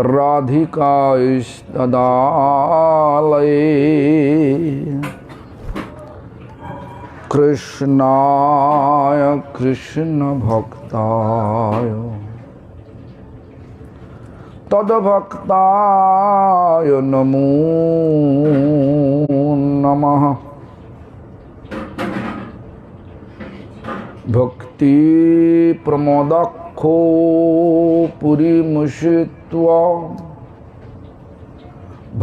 राधिकास्तदालये कृष्णाय कृष्ण भक्ताय तद्भक्ताय नमो नमः। भक्ति प्रमोदखो पुरीमुषित्वा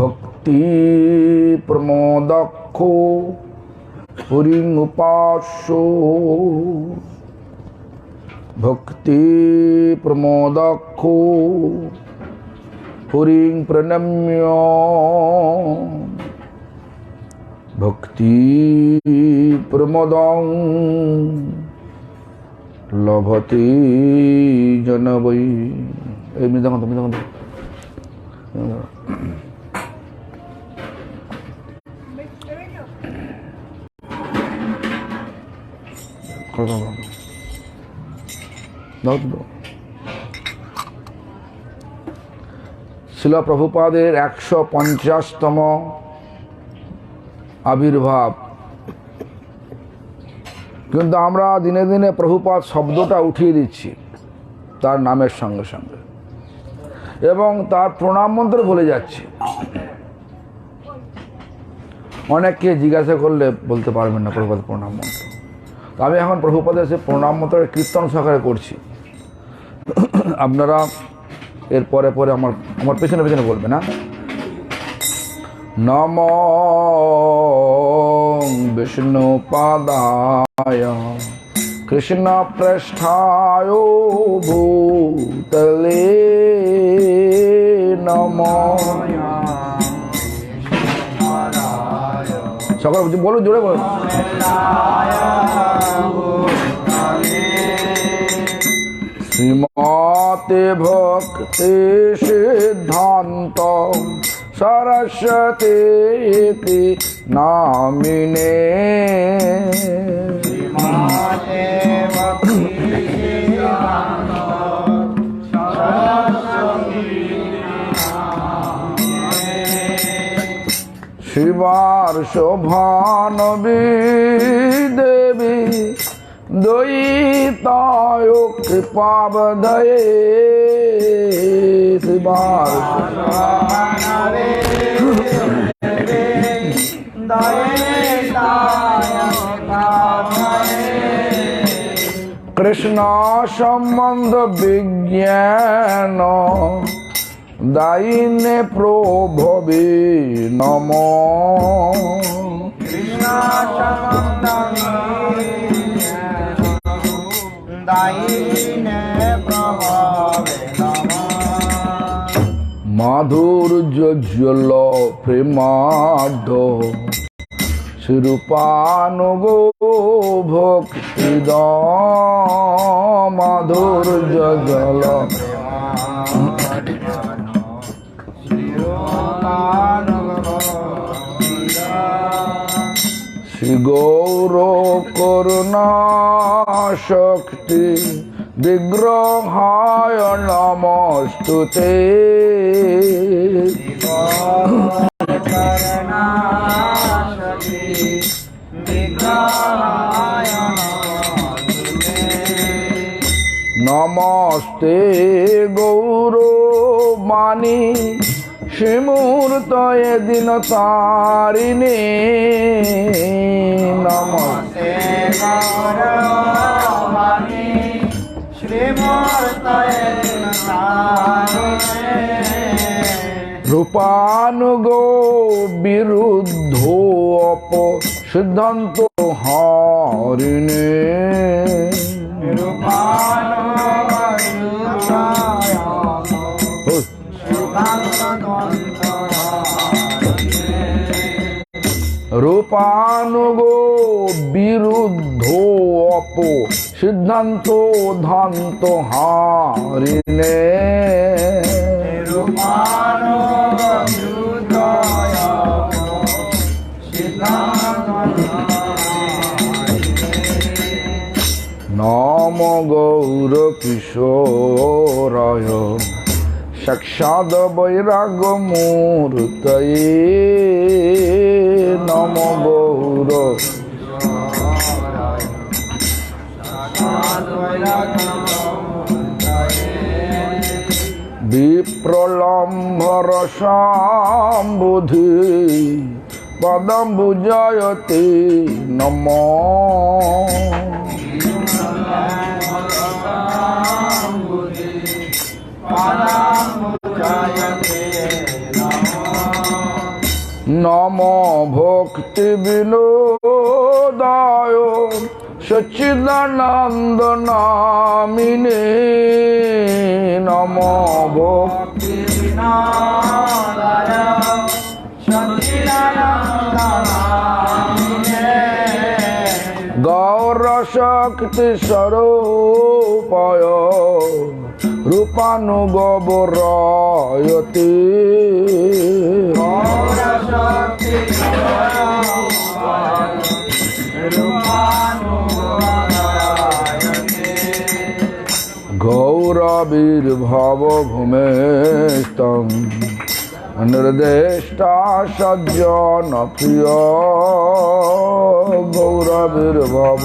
भक्ति प्रमोदखो पुरीमुपासो भक्ति प्रमोदखो पुरीं प्रणम्य भक्ति प्रमोदं लभते जन वै। শিলা প্রভুপাদের ১৫০তম আবির্ভাব। কিন্তু আমরা দিনে দিনে প্রভুপাদ শব্দটা উঠিয়ে দিচ্ছি তার নামের সঙ্গে সঙ্গে, এবং তার প্রণাম মন্ত্র ভুলে যাচ্ছি। অনেককে জিজ্ঞাসা করলে বলতে পারবেন না প্রভুপাদ প্রণাম মন্ত্র। আমি এখন প্রভুপাদের সে প্রণাম মন্ত্রের কীর্তন সহকারে করছি। আপনারা এর পরে পরে আমার পেছনে পেছনে বলবেন। না নম বিষ্ণু পাদায় কৃষ্ণ পৃষ্ঠায় ভূতলে নম। সকল বলুন, জোরে বলুন। শ্রীমতে ভক্তি সিদ্ধান্ত সরস্বতী নামিনে শিবার শোভানবী দেবী দয়িতায় কৃপাবদয়ে শিবার কৃষ্ণ সম্বন্ধ বিজ্ঞান দায়িনে প্রভবে নম। মাধুর্য জল প্রেমাঢ শিরূপানুগো ভক্তিদ মাধুর্য জল শ্রী গৌর করুণা শক্তি বিগ্রহায় নমস্তুতে। নমস্তে গৌর বাণী শ্রীমূর্তয়ে দিন তারিণী। নমস্তে গৌর বাণী শ্রীমূর্তয়ে দিন তারিণী। রূপানুগো বিরুদ্ধ অপ সিদ্ধান্ত হারিণী। রূপানুগো বিরুদ্ধ অপ সিদ্ধান্ত ধান্ত হারিণে। নম গৌর কিশোরায় সাক্ষাৎ বৈরাগ্য মূর্তয়ে নম গৌর বিপ্রলম্ভর সম্বুধি পদম্বুজয়তে নম নম ভক্তি বিনোদায় সচ্চিদানন্দ নামিনে নম ভক্তি বিনোদায় সচ্চিদানন্দ নামিনে গৌর শক্তি স্বরূপায় রূপানুগবরায়তে গৌর শক্তি স্বরূপায় গৌরবীর্ভব ভূমেস্তং নির্দেষ্টা সজ্জন প্রিয় গৌরবীর্ভব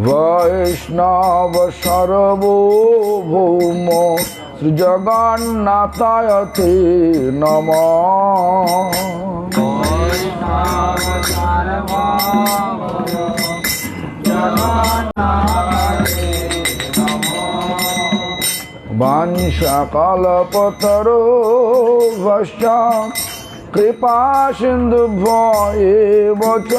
বৈষ্ণব সর্বভৌম শ্রী জগন্নাথায় তে নমঃ বাঞ্ছাকল্পতরুভ্যশ্চ কৃপা সিন্ধুভ্যো এব চ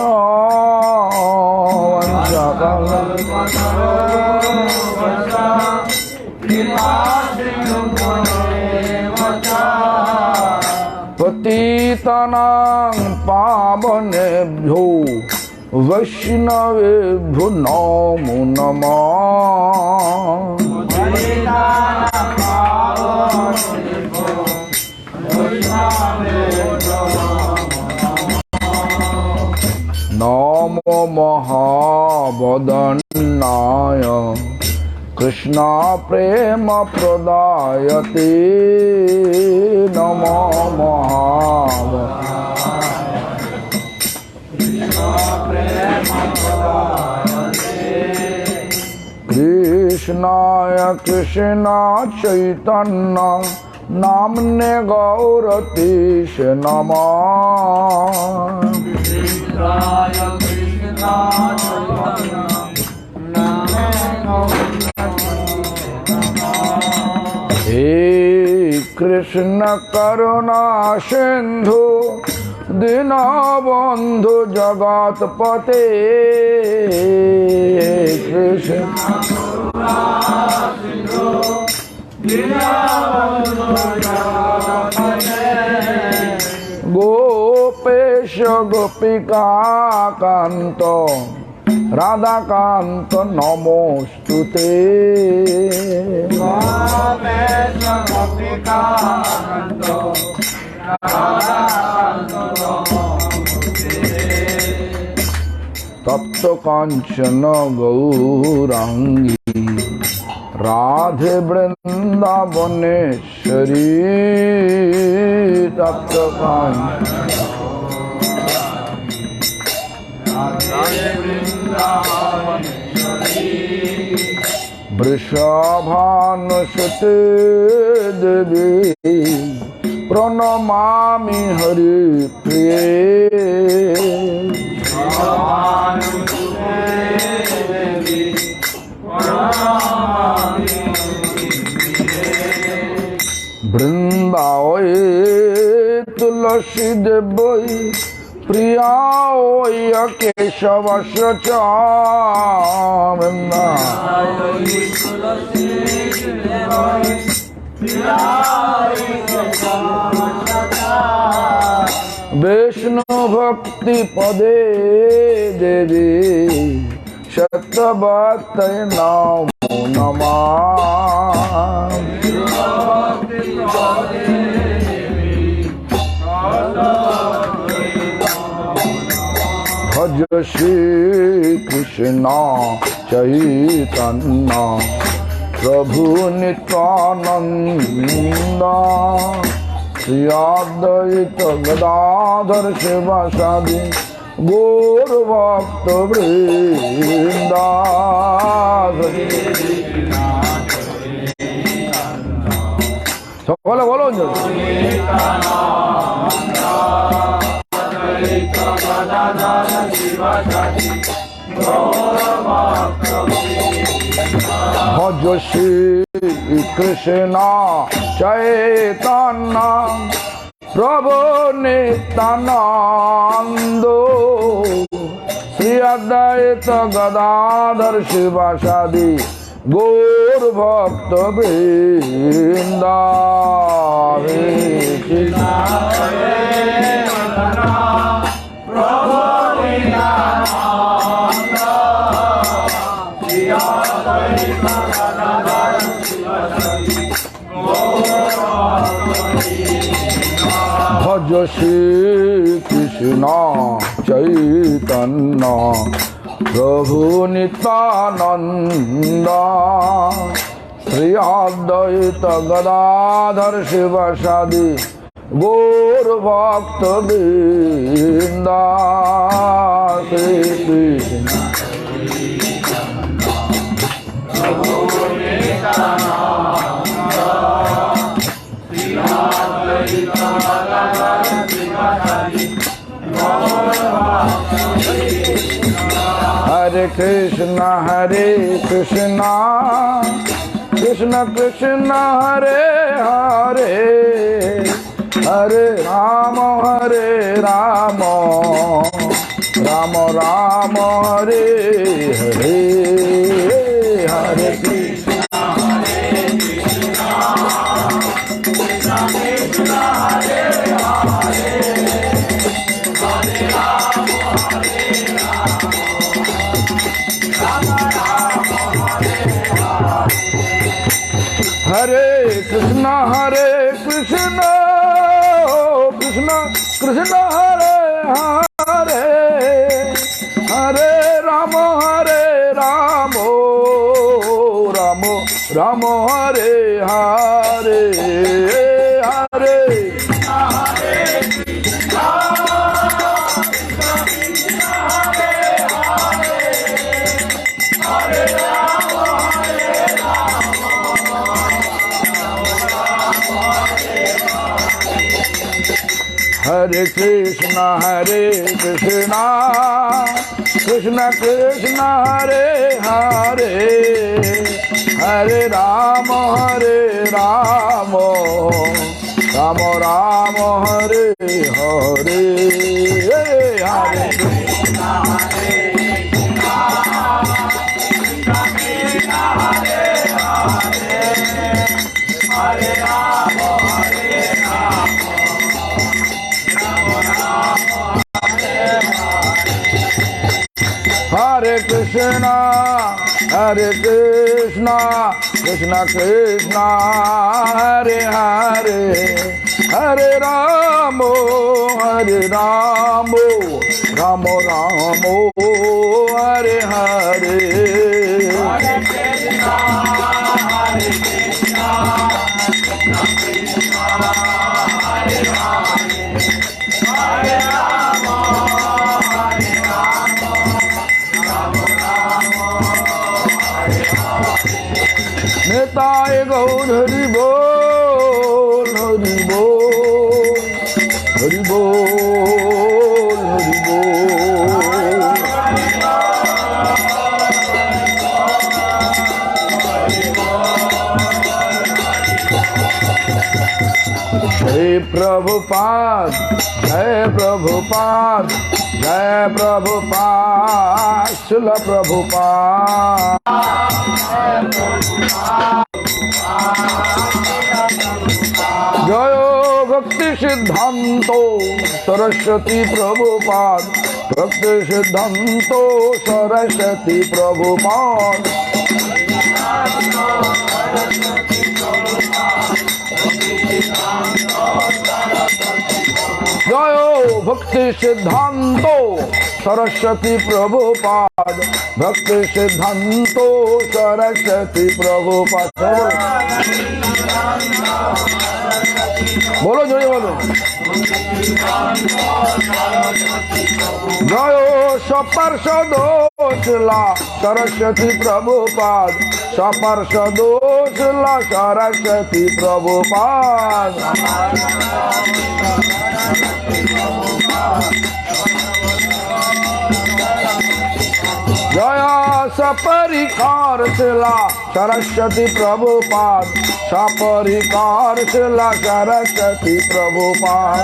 পতিতানাং পাবনেভ্যো বৈষ্ণবেভ্যো নমো নমঃ নমো মহাবদন্নায় কৃষ্ণ প্রেম প্রদায়তে নমো কৃষ্ণায় কৃষ্ণ চৈতন্য নামনে গৌরতীশ নমঃ হে কৃষ্ণ করুণা সিন্ধু দীনবন্ধু জগৎপতে কৃষ্ণ গোপেশ গোপিকা কান্ত রাধাকান্ত নমস্তুতে গোপেশ গোপিকা কান্ত তপ্ত কাঞ্চন গৌরাঙ্গী রাধে বৃন্দাবনেশ্বরী তপ্ত বৃষভানুসুতে দেবী প্রণমামি হরি প্রিয়ে বৃন্দাবনে তুলসী দেবী প্রিয়া কেশবস্য চ বিষ্ণু ভক্তি পদে দেবী সত্যবতয়ে নমো নমঃ भज श्री कृष्ण चैतन्य प्रभु नित्यानंद श्री अद्वैत गदाधर शिवासादि गौर भक्त वृंदा। সকলে বলো ভজ শ্রী কৃষ্ণ চৈতন্য প্রভু নিত্যানন্দ শ্রী অদ্বৈত গদাধর শিবাসাদি গৌর ভক্ত বৃন্দা। ভজ শ্রী কৃষ্ণ চৈতন্য প্রভু নিত্যানন্দ শ্রী অদ্বৈত গদাধর শিবাসাদি গৌর ভক্ত বৃন্দা। শ্রী কৃষ্ণ हरे कृष्ण कृष्ण कृष्ण हरे हरे हरे राम राम राम हरे हरे। हरे कृष्ण हरे कृष्ण कृष्ण कृष्ण हरे हरे हरे राम राम हरे हरे। हरे हरे कृष्ण कृष्ण कृष्ण हरे हरे हरे राम राम राम हरे हरे। हरे हरे कृष्ण कृष्ण कृष्ण हरे हरे हरे राम राम राम हरे हरे। निताय गौर हरि बोल हरि बोल हरि बोल हरि बोल। जय प्रभुपाद जय प्रभुपाद जय प्रभुपाद शिल प्रभुपाद। जय भक्ति सिद्धांतो सरस्वती प्रभुपाद भक्ति सिद्धांतो सरस्वती प्रभुपाद। জয় ভক্তি সিদ্ধান্ত সরস্বতী প্রভুপাদ, ভক্তি সিদ্ধান্ত সরস্বতী প্রভুপাদ। বলো জয় বলো। জয় সপার্ষদোষলা সরস্বতী প্রভুপাদ, সপার্ষদোষলা সরস্বতী প্রভুপাদ। জয় সপরিকার শিলা সরস্বতী প্রভুপাদ, সপরিকার শিলা সরস্বতী প্রভুপাদ।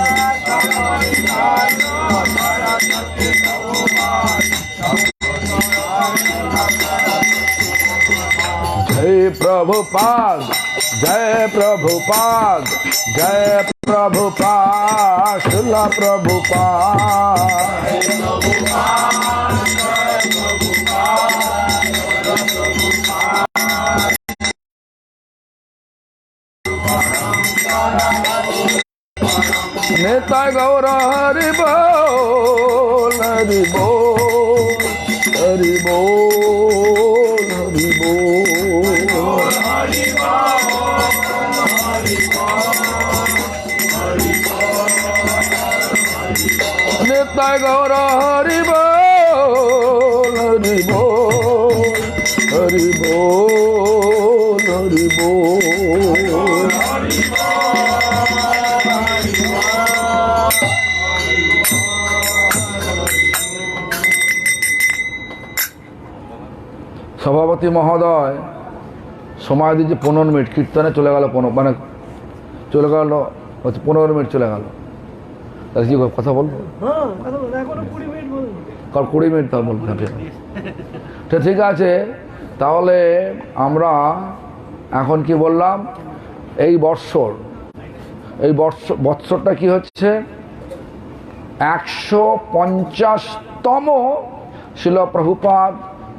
जय प्रभुपाद, जय प्रभुपाद, जय प्रभुपाद, शिला प्रभुपाद। नेता गौर हरि बोल, हरि बोल, हरि बोल, हरि बोल। नेता गौर हरि बोल, हरि बोल, हरि बोल, हरि बोल। সভাপতি মহোদয় সময় দিয়েছে 15 মিনিট, কীর্তনে চলে গেল মানে চলে গেল 15 মিনিট চলে গেল। তাহলে কি কথা বলবো? 20 মিনিট তা বলবো। ঠিক আছে, তাহলে আমরা এখন কি বললাম, এই বৎসরটা কি হচ্ছে 150তম শিল প্রভুপাদ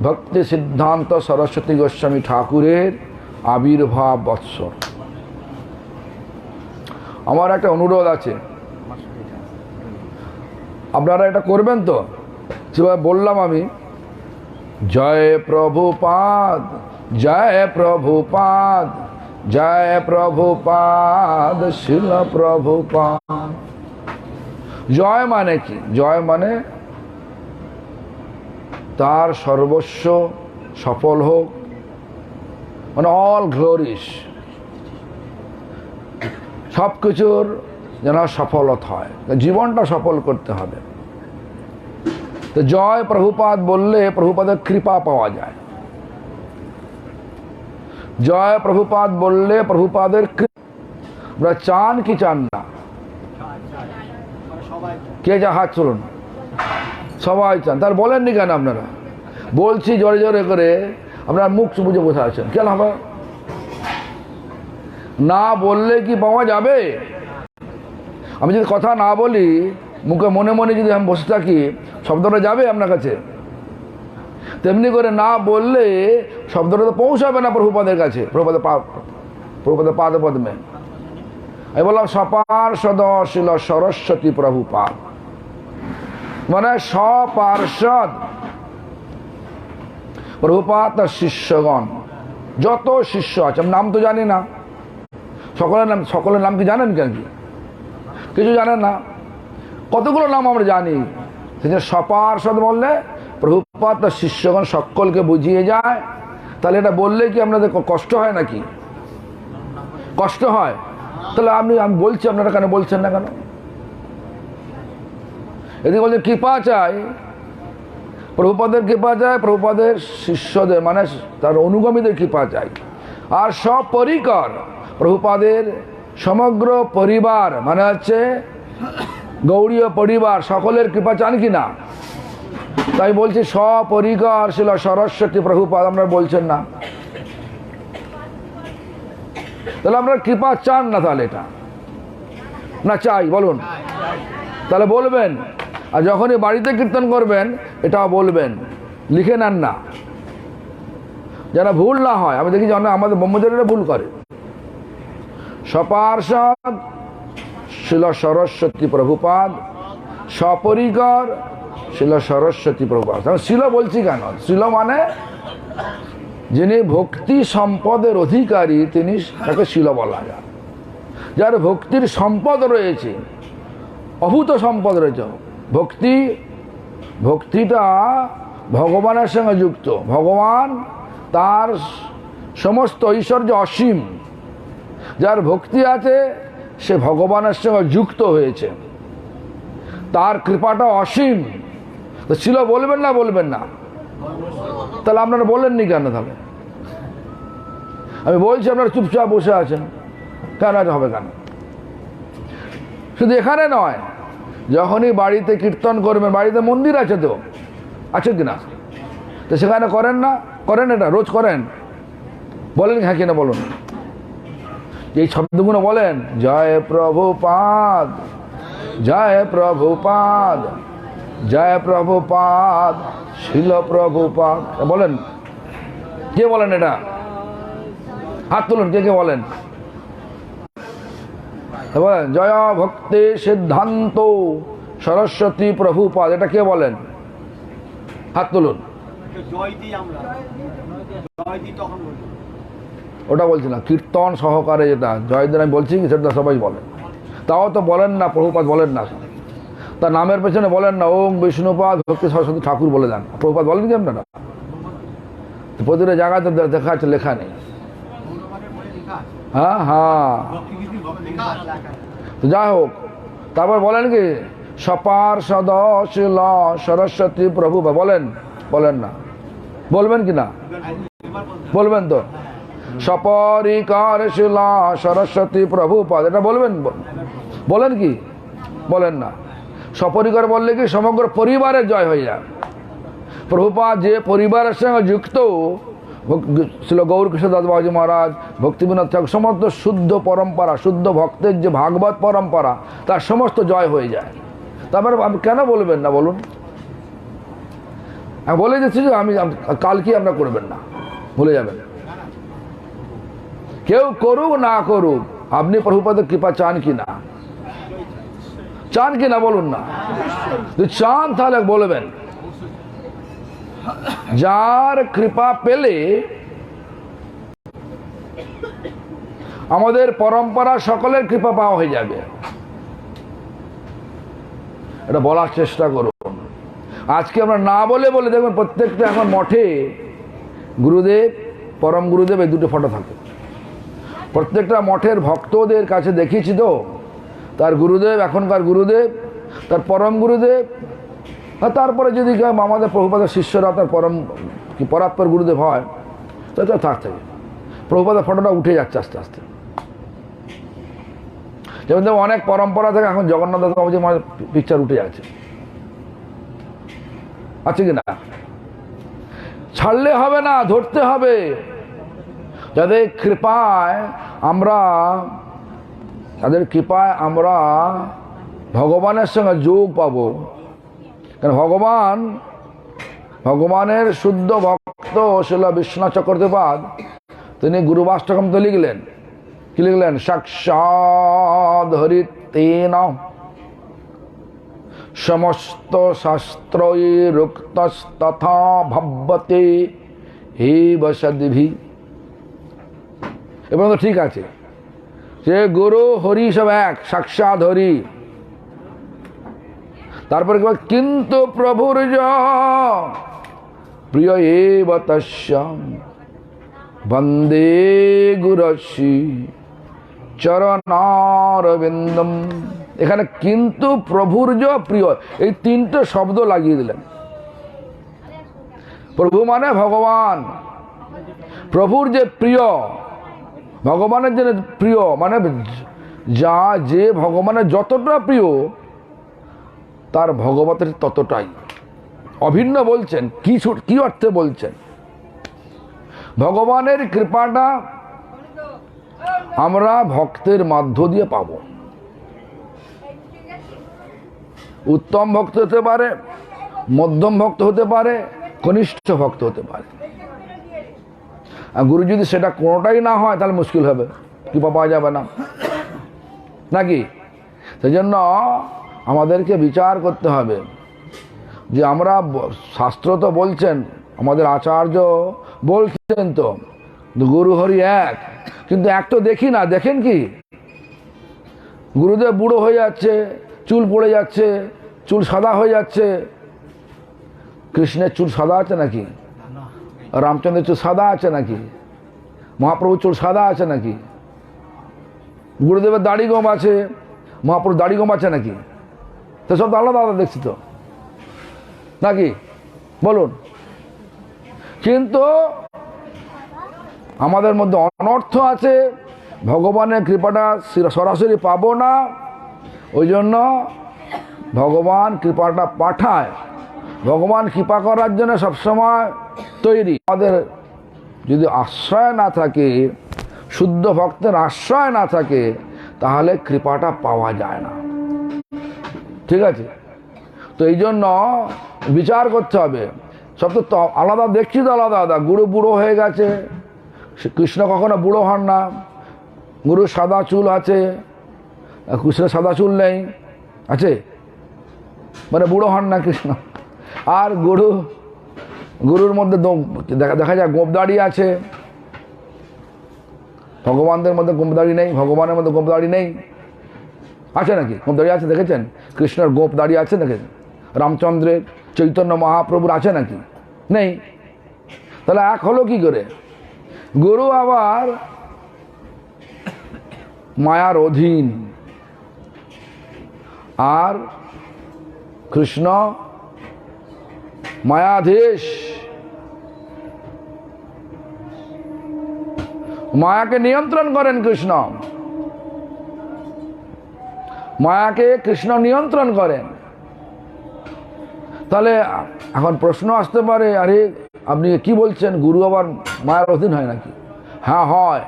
ভক্তি সিদ্ধান্ত সরস্বতী গোস্বামী ঠাকুরের আবির্ভাব বৎসর। আমার একটা অনুরোধ আছে, আপনারা এটা করবেন তো, যেভাবে বললাম আমি, জয় প্রভুপাদ, জয় প্রভুপাদ, জয় প্রভুপাদ, শিল প্রভুপাদ। জয় মানে কি? জয় মানে তার সর্বস্ব সফল হোক, মানে অল গ্লোরিস, সব কিছুর যেন সফলতা হয়, জীবনটা সফল করতে হবে। তো জয় প্রভুপাদ বললে প্রভুপাদের কৃপা পাওয়া যায়। জয় প্রভুপাদ বললে প্রভুপাদের আপনারা চান কি চান না? কে যা হাত চলুন, সবাই চান। তার বলেননি কেন আপনারা? বলছি জোরে জোরে করে, আপনার মুখ বুঝে বসে আছেন কেন? হবে না বললে কি পাওয়া যাবে? আমি যদি কথা না বলি, মুখে মনে মনে যদি আমি বসে থাকি, শব্দটা যাবে আপনার কাছে? তেমনি করে না বললে শব্দটা তো পৌঁছাবে না প্রভুপাদের কাছে, প্রভুপাদের পাদ পদ্মে। আমি বললাম সপার্ষদ শিল সরস্বতী প্রভুপাদ, মানে সপার্ষদ প্রভুপাদ তার শিষ্যগণ, যত শিষ্য আছে, আমি নাম তো জানি না, সকলের নাম কি জানেন? কেন কিছু জানেন না? কতগুলো নাম আমরা জানি। সেজন্য সপার্ষদ বললে প্রভুপাদ তার শিষ্যগণ সকলকে বুঝিয়ে যায়। তাহলে এটা বললে কি আপনাদের কষ্ট হয় নাকি? কষ্ট হয়? তাহলে আমি বলছি, আপনারা কেন বলছেন না কেন? এদিকে বলছে কৃপা চাই, প্রভুপাদের কৃপা চাই, প্রভুপাদের শিষ্যদের মানে তার অনুগামীদের কৃপা চাই, আর সপরিকর প্রভুপাদের সমগ্র পরিবার মানে হচ্ছে গৌড়ীয় পরিবার, সকলের কৃপা চান কি না? তাই বলছি সপরিকর ছিল সরস্বতী প্রভুপাদ। আপনারা বলছেন না, তাহলে আপনারা কৃপা চান না? তাহলে এটা না চাই বলুন, তাহলে বলবেন। আর যখনই বাড়িতে কীর্তন করবেন এটাও বলবেন, লিখে নেন না, যেন ভুল না হয়। আমি দেখি যে আমাদের ব্রহ্মচারীরা ভুল করে। সপার্ষদ শিল সরস্বতী প্রভুপাদ, সপরিকর শিল সরস্বতী প্রভুপাদ। শিল বলছি কেন? শিল মানে যিনি ভক্তি সম্পদের অধিকারী, তিনি তাকে শিল বলা যায়। যার ভক্তির সম্পদ রয়েছে, অভূত সম্পদ রয়েছে। ভক্তিটা ভগবানের সঙ্গে যুক্ত। ভগবান তার সমস্ত ঐশ্বর্য অসীম। যার ভক্তি আছে সে ভগবানের সঙ্গে যুক্ত হয়েছে, তার কৃপাটা অসীম। তো ছিল বলবেন না? বলবেন না? তাহলে আপনারা বলেননি কেন? তাহলে আমি বলছি আপনারা চুপচাপ বসে আছেন কেন? হবে কেন? শুধু এখানে নয়, যখনই বাড়িতে কীর্তন করবেন, বাড়িতে মন্দির আছে তো, আছে কিনা? তো সেখানে করেন না? করেন? এটা রোজ করেন? বলেন হ্যাঁ কিনা বলুন। এই শব্দগুলো বলেন, জয় প্রভুপাদ, জয় প্রভুপাদ, জয় প্রভুপাদ, শিল প্রভুপাদ। বলেন। কে বলেন এটা? হাত তুলুন, কে কে বলেন? বলেন জয় ভক্তি সিদ্ধান্ত সরস্বতী প্রভুপাদ। এটা কে বলেন? হাত তুলুন। ওটা বলছি না, কীর্তন সহকারে যেটা জয় দিন আমি বলছি সেটা সবাই বলেন। তাও তো বলেন না, প্রভুপাদ বলেন না। তার নামের পেছনে বলেন না ওম বিষ্ণুপাদ ভক্তি সরস্বতী ঠাকুর বলে দেন। প্রভুপাদ বলেন কি আপনারা? প্রতিটা জায়গায় তো দেখা আছে, লেখা নেই। হ্যাঁ হ্যাঁ, তো যাই হোক, তারপর বলেন কি সপার সদশিল সরস্বতী প্রভু বলেন? বলেন না? বলবেন কি না? বলবেন তো? সপরিকর শিল সরস্বতী প্রভুপাদ, এটা বলবেন? বলেন কি? বলেন না? সপরিকর বললে কি সমগ্র পরিবারের জয় হয়ে যায়। প্রভুপাদ যে পরিবারের সঙ্গে যুক্ত, ছিল গৌরকিশোর দাস বাবাজি মহারাজ, ভক্তিবিনোদ ঠাকুর, সমস্ত শুদ্ধ পরম্পরা, শুদ্ধ ভক্তের যে ভাগবত পরম্পরা, তার সমস্ত জয় হয়ে যায়। তারপরে কেন বলবেন না বলুন? আমি বলে দিচ্ছি যে আমি কাল কি আপনারা করবেন না, ভুলে যাবেন। কেউ করুক না করুক, আপনি প্রভুপাদের কৃপা চান কি না? চান কি না বলুন না? যদি চান তাহলে বলবেন। যার কৃপা পেলে আমাদের পরম্পরা সকলের কৃপা পাওয়া হয়ে যাবে, এটা বলার চেষ্টা করুন। আজকে আমরা না বলে বলে দেখবেন প্রত্যেকটা এখন মঠে গুরুদেব, পরম গুরুদেব এই দুটো ফটো থাকে। প্রত্যেকটা মঠের ভক্তদের কাছে দেখিয়েছি তো, তার গুরুদেব, এখনকার গুরুদেব, তার পরম গুরুদেব, তারপরে যদি আমাদের প্রভুপাদের শিষ্যরা তার পরাৎপর গুরুদেব হয়, তাহলে থাক থাকে প্রভুপাদের ফটোটা উঠে যাচ্ছে আস্তে আস্তে। যেমন অনেক পরম্পরা থেকে এখন জগন্নাথ দাস বাবুজি পিকচার উঠে যাচ্ছে, আছে কি না? ছাড়লে হবে না, ধরতে হবে। যাদের কৃপায় আমরা ভগবানের সঙ্গে যোগ পাবো। কারণ ভগবানের শুদ্ধ ভক্ত শিল বিশ্বনাথ চক্রবর্তীপাদ, তিনি গুরুবাষ্টকম তো লিখলেন। কি লিখলেন? সাক্ষাৎ হরিতেন সমস্ত শাস্ত্রই রুক্তস্তথা ভব্যতে হে বসদ্ভি। এবং তো ঠিক আছে, যে গুরু হরি সব এক, সাক্ষাৎ হরি। তারপরে কিন্তু প্রভুর প্রিয় এব তস্যাম বন্দে গুরুশ্রী চরণারবিন্দম। এখানে কিন্তু প্রভুর প্রিয়, এই তিনটে শব্দ লাগিয়ে দিলেন। প্রভু মানে ভগবান, প্রভুর যে প্রিয়, ভগবানের যে প্রিয় মানে যে ভগবানের যতটা প্রিয়, তার ভগবতের ততটাই অভিন্ন। বলছেন কি অর্থে বলছেন? ভগবানের কৃপাটা আমরা ভক্তের মধ্য দিয়ে পাব। উত্তম ভক্ত হতে পারে, মধ্যম ভক্ত হতে পারে, কনিষ্ঠ ভক্ত হতে পারে। আর গুরু যদি সেটা কোনোটাই না হয় তাহলে মুশকিল হবে, কৃপা পাওয়া যাবে না, নাকি? সেই জন্য আমাদেরকে বিচার করতে হবে যে আমরা, শাস্ত্র তো বলছেন, আমাদের আচার্য বলছেন তো গুরু হরি এক, কিন্তু এক তো দেখি না। দেখেন কি, গুরুদেব বুড়ো হয়ে যাচ্ছে, চুল পড়ে যাচ্ছে, চুল সাদা হয়ে যাচ্ছে। কৃষ্ণের চুল সাদা আছে নাকি? রামচন্দ্রের চুল সাদা আছে নাকি? মহাপ্রভুর চুল সাদা আছে নাকি? গুরুদেবের দাড়ি গোম আছে, মহাপ্রভুর দাড়ি গোম আছে নাকি? তো সব তো আলাদা আলাদা দেখছি তো, নাকি বলুন? কিন্তু আমাদের মধ্যে অনর্থ আছে, ভগবানের কৃপাটা সরাসরি পাবো না, ওই জন্য ভগবান কৃপাটা পাঠায়। ভগবান কৃপা করার জন্য সবসময় তৈরি। আমাদের যদি আশ্রয় না থাকে, শুদ্ধ ভক্তের আশ্রয় না থাকে, তাহলে কৃপাটা পাওয়া যায় না। ঠিক আছে? তো এই জন্য বিচার করতে হবে। সব তো আলাদা দেখছি তো, আলাদা আলাদা। গুরু বুড়ো হয়ে গেছে, কৃষ্ণ কখনো বুড়ো হন না। গুরুর সাদা চুল আছে, কৃষ্ণের সাদা চুল নেই, আছে মানে বুড়ো হন না কৃষ্ণ। আর গুরুর মধ্যে দেখা যায় গোপদাড়ি আছে, ভগবানদের মধ্যে গোপদাড়ি নেই, ভগবানের মধ্যে গোপদাড়ি নেই। আছে নাকি? গোপদাড়ি আছে দেখেছেন? কৃষ্ণের গোপদাড়ি আছে দেখেছেন? রামচন্দ্রের, চৈতন্য মহাপ্রভুর আছে নাকি? নেই। তাহলে এক হলো কি করে? গুরু আবার মায়ার অধীন, আর কৃষ্ণ মায়াধীশ। মায়াকে নিয়ন্ত্রণ করেন কৃষ্ণ, মায়াকে কৃষ্ণ নিয়ন্ত্রণ করেন। তাহলে এখন প্রশ্ন আসতে পারে, আরে আপনি কি বলছেন, গুরু আবার মায়ার অধীন হয় নাকি? হ্যাঁ হয়।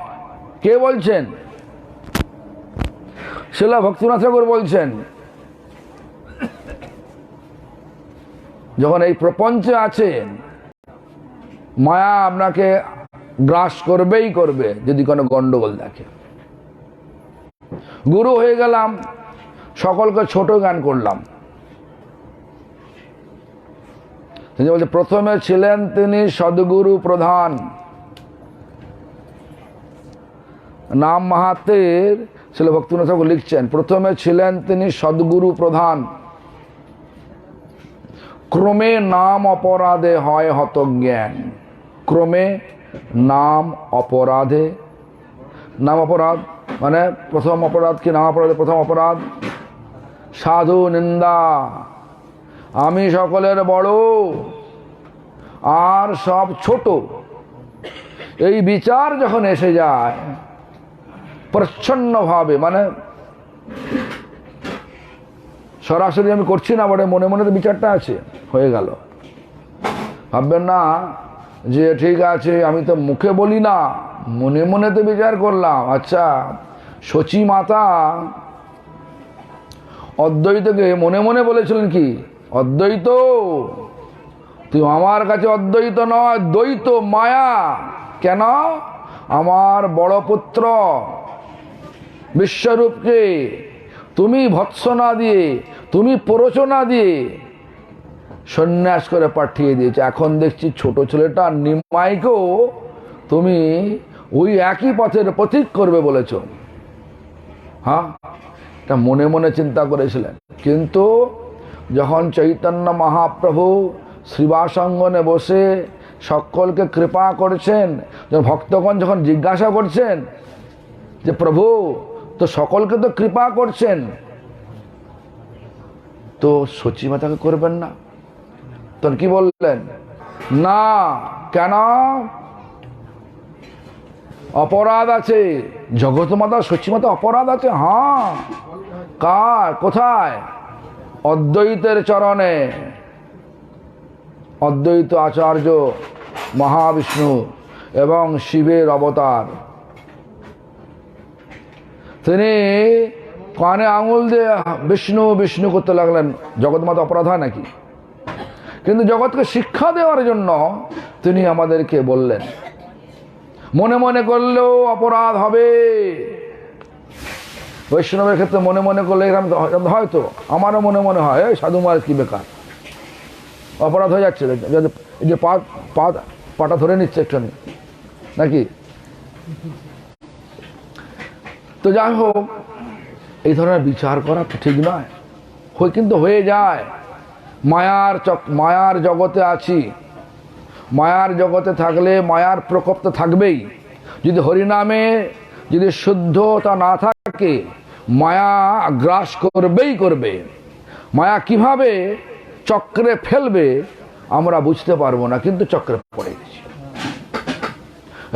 কে বলছেন? শিলা ভক্তিনাথ ঠাকুর বলছেন, যখন এই প্রপঞ্চে আছেন, মায়া আপনাকে গ্রাস করবেই করবে যদি কোনো গন্ডগোল দেখে। গুরু হয়ে গেলাম, সকলকে ছোট জ্ঞান করলাম। তিনি বলছে, প্রথমে ছিলেন তিনি সদ্গুরু প্রধান। নাম মাহাত্মের শিলা ভক্তিনাথ ঠাকুর লিখছেন, প্রথমে ছিলেন তিনি সদ্গুরু প্রধান, ক্রমে নাম অপরাধে হয় হত জ্ঞান। ক্রমে নাম অপরাধে, নাম অপরাধ মানে প্রথম অপরাধ কি? নাম অপরাধে প্রথম অপরাধ সাধু নিন্দা, আমি সকলের বড় আর সব ছোট, এই বিচার যখন এসে যায় প্রচ্ছন্নভাবে, মানে সরাসরি আমি করছি না, বটে মনে মনে তো বিচারটা আছে, হয়ে গেল। ভাববেন না যে ঠিক আছে আমি তো মুখে বলি না, মনে মনে তো বিচার করলাম। আচ্ছা, সচী মাতা অদ্বৈতকে মনে মনে বলেছিলেন কি? অদ্বৈত, তুই আমার কাছে অদ্বৈত নয়, দ্বৈত মায়া। কেন? আমার বড় পুত্র বিশ্বরূপকে তুমি ভৎসনা দিয়ে, তুমি প্ররোচনা দিয়ে সন্ন্যাস করে পাঠিয়ে দিয়েছে। এখন দেখছি ছোট ছেলেটা নিমাইকেও তুমি ওই একই পথের পথিক করবে বলেছ। হ্যাঁ, এটা মনে মনে চিন্তা করেছিলেন। কিন্তু যখন চৈতন্য মহাপ্রভু শ্রীবাসাঙ্গনে বসে সকলকে কৃপা করছেন, যখন ভক্তগণ যখন জিজ্ঞাসা করছেন যে প্রভু তো সকলকে তো কৃপা করছেন, তো সচী মাতাকে করবেন না? তখন কি বললেন? না। কেন? অপরাধ আছে। জগৎ মাতা সচী মাতা অপরাধ আছে। হ্যাঁ, কার? কোথায়? অদ্বৈতের চরণে। অদ্বৈত আচার্য মহাবিষ্ণু এবং শিবের অবতার। তিনি কানে আঙুল দিয়ে বিষ্ণু বিষ্ণু করতে লাগলেন। জগৎমাতা অপরাধ হয় নাকি? কিন্তু জগৎকে শিক্ষা দেওয়ার জন্য তিনি আমাদেরকে বললেন, মনে মনে করলেও অপরাধ হবে, বৈষ্ণবের ক্ষেত্রে মনে মনে করলে এরকম হয়তো আমারও মনে মনে হয় এই সাধু মহারাজ কি বেকার, অপরাধ হয়ে যাচ্ছে, এই যে পাটা ধরে নিচ্ছে একটুখানি নাকি। তো যাই হোক, এই ধরনের বিচার করা তো ঠিক নয়, কিন্তু হয়ে যায়। মায়ার জগতে আছি, মায়ার জগতে থাকলে মায়ার প্রকোপ তো থাকবেই। যদি হরিনামে যদি শুদ্ধতা না থাকে, মায়া গ্রাস করবেই করবে। মায়া কিভাবে চক্রে ফেলবে আমরা বুঝতে পারবো না, কিন্তু চক্রে পড়ে গেছি।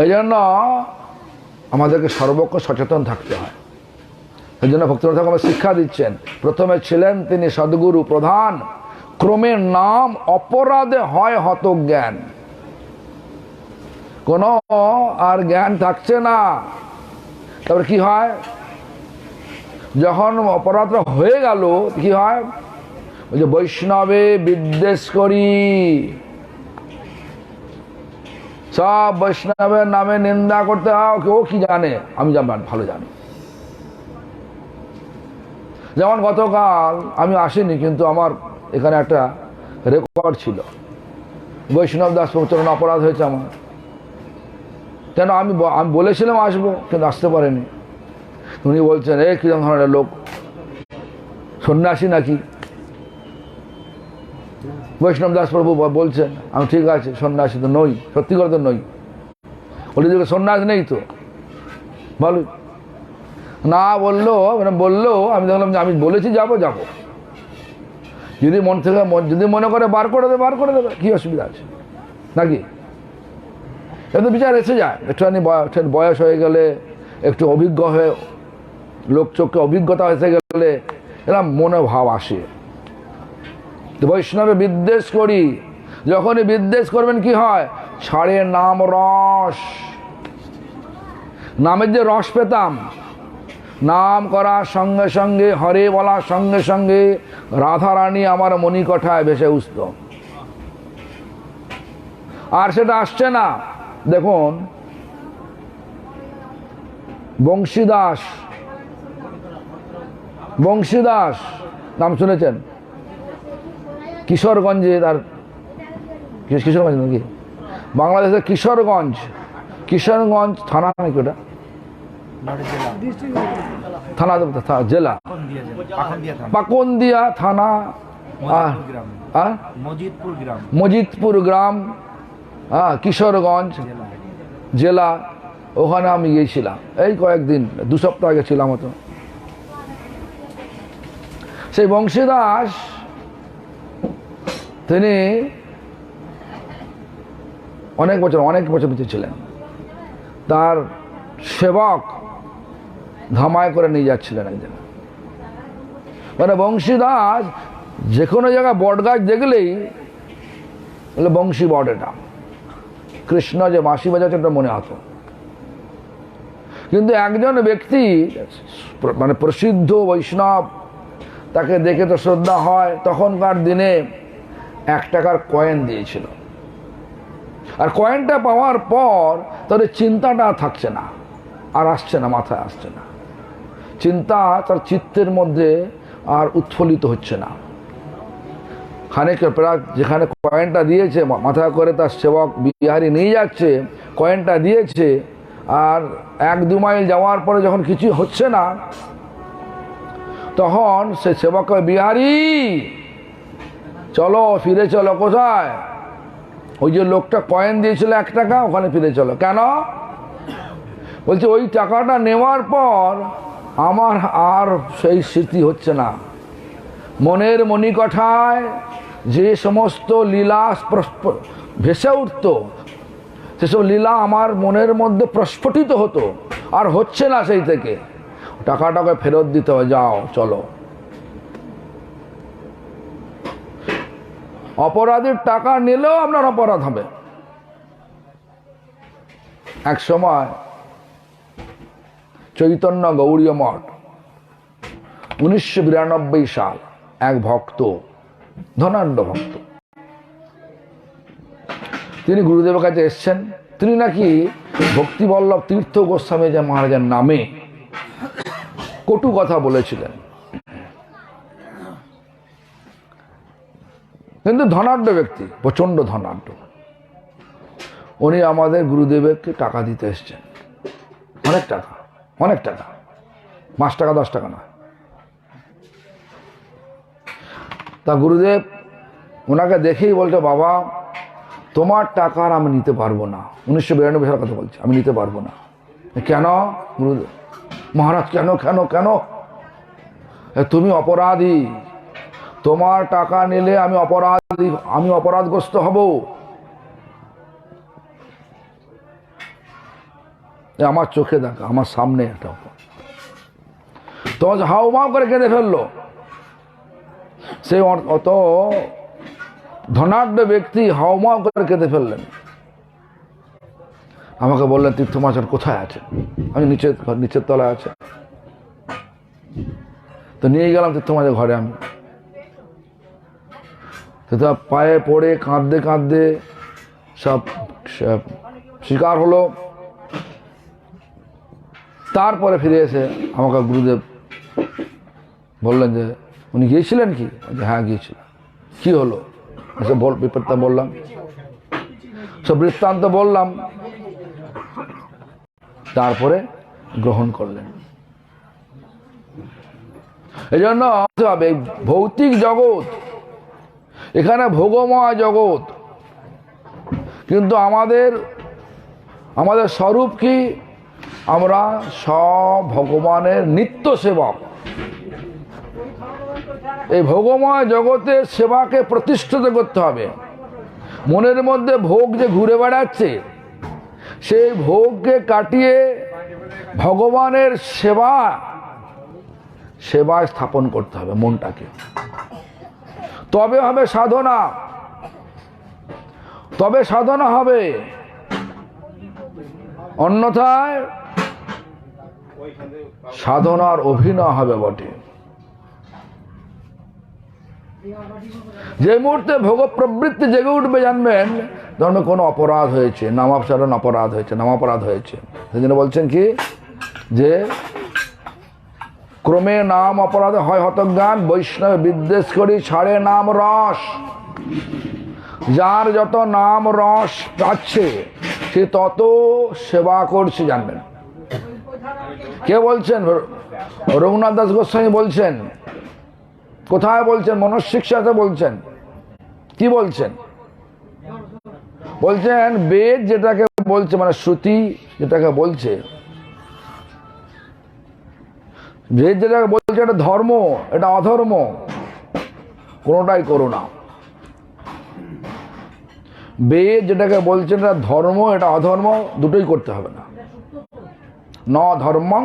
এই জন্য আমাদেরকে সর্বক্ষণ সচেতন থাকতে হয়। এই জন্য ভক্তরা ঠাকুর শিক্ষা দিচ্ছেন, প্রথমে ছিলেন তিনি সদ্গুরু প্রধান, ক্রমে নাম অপরাধে হয় হত জ্ঞান। কোন আর জ্ঞান থাকছে না। তারপরে কি হয়, যখন অপরাধটা হয়ে গেল কি হয়, ওই যে বৈষ্ণবে বিদ্বেষ করি, সব বৈষ্ণবের নামে নিন্দা করতে হয়। কেউ কি জানে, আমি ভালো জানি। যেমন গতকাল আমি আসিনি, কিন্তু আমার এখানে একটা রেকর্ড ছিল, বৈষ্ণব দাস প্রচলন অপরাধ হয়েছে আমার। কেন আমি বলেছিলাম আসবো, কিন্তু আসতে পারেনি। উনি বলছেন এ কিরকম ধরনের লোক, সন্ন্যাসী নাকি? বৈষ্ণব দাস প্রভু বলছেন, আমি ঠিক আছে সন্ন্যাসী তো নই, সত্যি করে তো নই। বলি যে সন্ন্যাস নেই তো বলো না, বললো আমি দেখলাম যে আমি বলেছি যাবো। যদি মন থেকে যদি মনে করে বার করে দেবে, কি অসুবিধা আছে নাকি? এত বিচার এসে যায়, একটুখানি বয়স হয়ে গেলে, একটু অভিজ্ঞ হয়ে লোক চোখে অভিজ্ঞতা এসে গেলে এরকম মনে ভাব আসে। বৈষ্ণবে বিদ্বেষ করি, যখনই বিদ্বেষ করবেন কি হয়, ছাড়ে নাম রস। নামের যে রস পেতাম, নাম করার সঙ্গে সঙ্গে, হরে বলার সঙ্গে সঙ্গে রাধা রানী আমার মণিকঠায় ভেসে উঠত। আর সেটা আসছে না। দেখুন বংশীদাস নাম শুনেছেন? কিশোরগঞ্জে, তার কিশোরগঞ্জ নাকি বাংলাদেশের কিশোরগঞ্জ থানা নাকি ওটা, থানা জেলা, পাকুন্দিয়া থানা, মজিদপুর গ্রাম, কিশোরগঞ্জ জেলা। ওখানে আমি গিয়েছিলাম এই কয়েকদিন, 2 সপ্তাহ আগে ছিলাম হতো। সেই বংশীদাস তিনি অনেক বছর পিছিয়ে ছিলেন। তার সেবক ধামায় করে নিয়ে যাচ্ছিলেন একদিন। মানে বংশীদাস যে কোনো জায়গায় বট গাছ দেখলেই বলে বংশী বট, এটা কৃষ্ণ যে বাঁশি বাজাচ্ছে এটা মনে হতো। কিন্তু একজন ব্যক্তি মানে প্রসিদ্ধ বৈষ্ণব, তাকে দেখে তো শ্রদ্ধা হয়। তখনকার দিনে 1 টাকার কয়েন দিয়েছিল, আর কয়েনটা পাওয়ার পর তাদের চিন্তাটা থাকছে না, আর আসছে না, মাথায় আসছে না। চিন্তা তার চিত্তের মধ্যে আর উৎফুল্লিত হচ্ছে না। খানিক প্রায় যেখানে কয়েনটা দিয়েছে, মাথায় করে তার সেবক বিহারি নিয়ে যাচ্ছে, কয়েনটা দিয়েছে, আর 1-2 মাইল যাওয়ার পরে যখন কিছু হচ্ছে না, তখন সে সেবক, বিহারি চলো, ফিরে চলো। কোথায়? ওই যে লোকটা কয়েন দিয়েছিল 1 টাকা, ওখানে ফিরে চলো। কেন? বলছে ওই টাকাটা নেওয়ার পর আমার আর সেই স্মৃতি হচ্ছে না। মনের মণিকঠায় যে সমস্ত লীলা ভেসে উঠত, সেসব লীলা আমার মনের মধ্যে প্রস্ফুটিত হতো, আর হচ্ছে না। সেই থেকে টাকাটাকে ফেরত দিতে হবে, যাও চলো। অপরাধীর টাকা নিলেও আপনার অপরাধ হবে। এক সময় চৈতন্য গৌড়ীয় মঠ, 1992 সাল, এক ভক্ত, ধনাঢ্য ভক্ত, তিনি গুরুদেবের কাছে এসছেন। তিনি নাকি ভক্তিবল্লভ তীর্থ গোস্বামী যে মহারাজের নামে কটু কথা বলেছিলেন, কিন্তু ধনাঢ্য ব্যক্তি, প্রচন্ড ধনাঢ্য। উনি আমাদের গুরুদেবকে টাকা দিতে এসছেন, অনেক টাকা, অনেক টাকা, 5 টাকা 10 টাকা না। তা গুরুদেব ওনাকে দেখেই বলছে, বাবা তোমার টাকা আর আমি নিতে পারবো না। 1992 সালের কথা বলছি, আমি নিতে পারবো না। কেন গুরুদেব? মহারাজ কেন কেন কেন? তুমি অপরাধী, তোমার টাকা নিলে আমি অপরাধী, আমি অপরাধগ্রস্ত হব। আমার চোখে দেখা, আমার সামনে একটা তোমার হাউমাউ করে কেঁদে ফেললো। সে অত ধনাঢ্য ব্যক্তি হাউমাউ করে কেঁদে ফেললেন। আমাকে বললেন, তীর্থমাচার কোথায় আছে? আমি নিচের তলায় আছে। তো নিয়ে গেলাম তীর্থমাচার ঘরে। আমি তো পায়ে পড়ে কাঁদতে কাঁদতে সব স্বীকার হলো। তারপরে ফিরে এসে আমাকে গুরুদেব বললেন যে, উনি গিয়েছিলেন কি? হ্যাঁ গিয়েছিলেন। কি হলো? বিপদটা বললাম, সব বৃত্তান্ত বললাম। তারপরে গ্রহণ করলেন। এই জন্য ভৌতিক জগৎ, এখানে ভোগময় জগৎ, কিন্তু আমাদের স্বরূপ কি? আমরা সব ভগবানের নিত্য সেবক। এই ভোগময় জগতের সেবাকে প্রতিষ্ঠিত করতে হবে। মনের মধ্যে ভোগ যে ঘুরে বেড়াচ্ছে, সেই ভোগকে কাটিয়ে ভগবানের সেবায় স্থাপন করতে হবে মনটাকে। তবে হবে সাধনা, তবে সাধনা হবে। অন্যথায় সাধনার অভিনয় হবে বটে। যে মুহূর্তে ভোগ প্রবৃত্তি জেগে উঠবে, জানবেন ধর্মে কোনো অপরাধ হয়েছে, নামাপসারণ অপরাধ হয়েছে, নামাপরাধ হয়েছে। সেই জন্য বলছেন কি, যে ক্রমে নাম অপরাধ হয় হতজ্ঞান, বৈষ্ণব বিদ্বেষ করি ছাড়ে নাম রস। যার যত নাম রস পাচ্ছে, সে তত সেবা করছে, জানবেন। কে বলছেন? রঘুনাথ দাস গোস্বামী বলছেন। কোথায় বলছেন? মনশিক্ষাতে বলছেন। কি বলছেন? বলছেন বেদ যেটাকে বলছে, মানে শ্রুতি যেটাকে বলছে, বেদ যেটাকে বলছে এটা ধর্ম, এটা অধর্ম, কোনোটাই করো না। বেদ যেটাকে বলছে এটা ধর্ম, এটা অধর্ম, দুটোই করতে হবে না। ন ধর্মং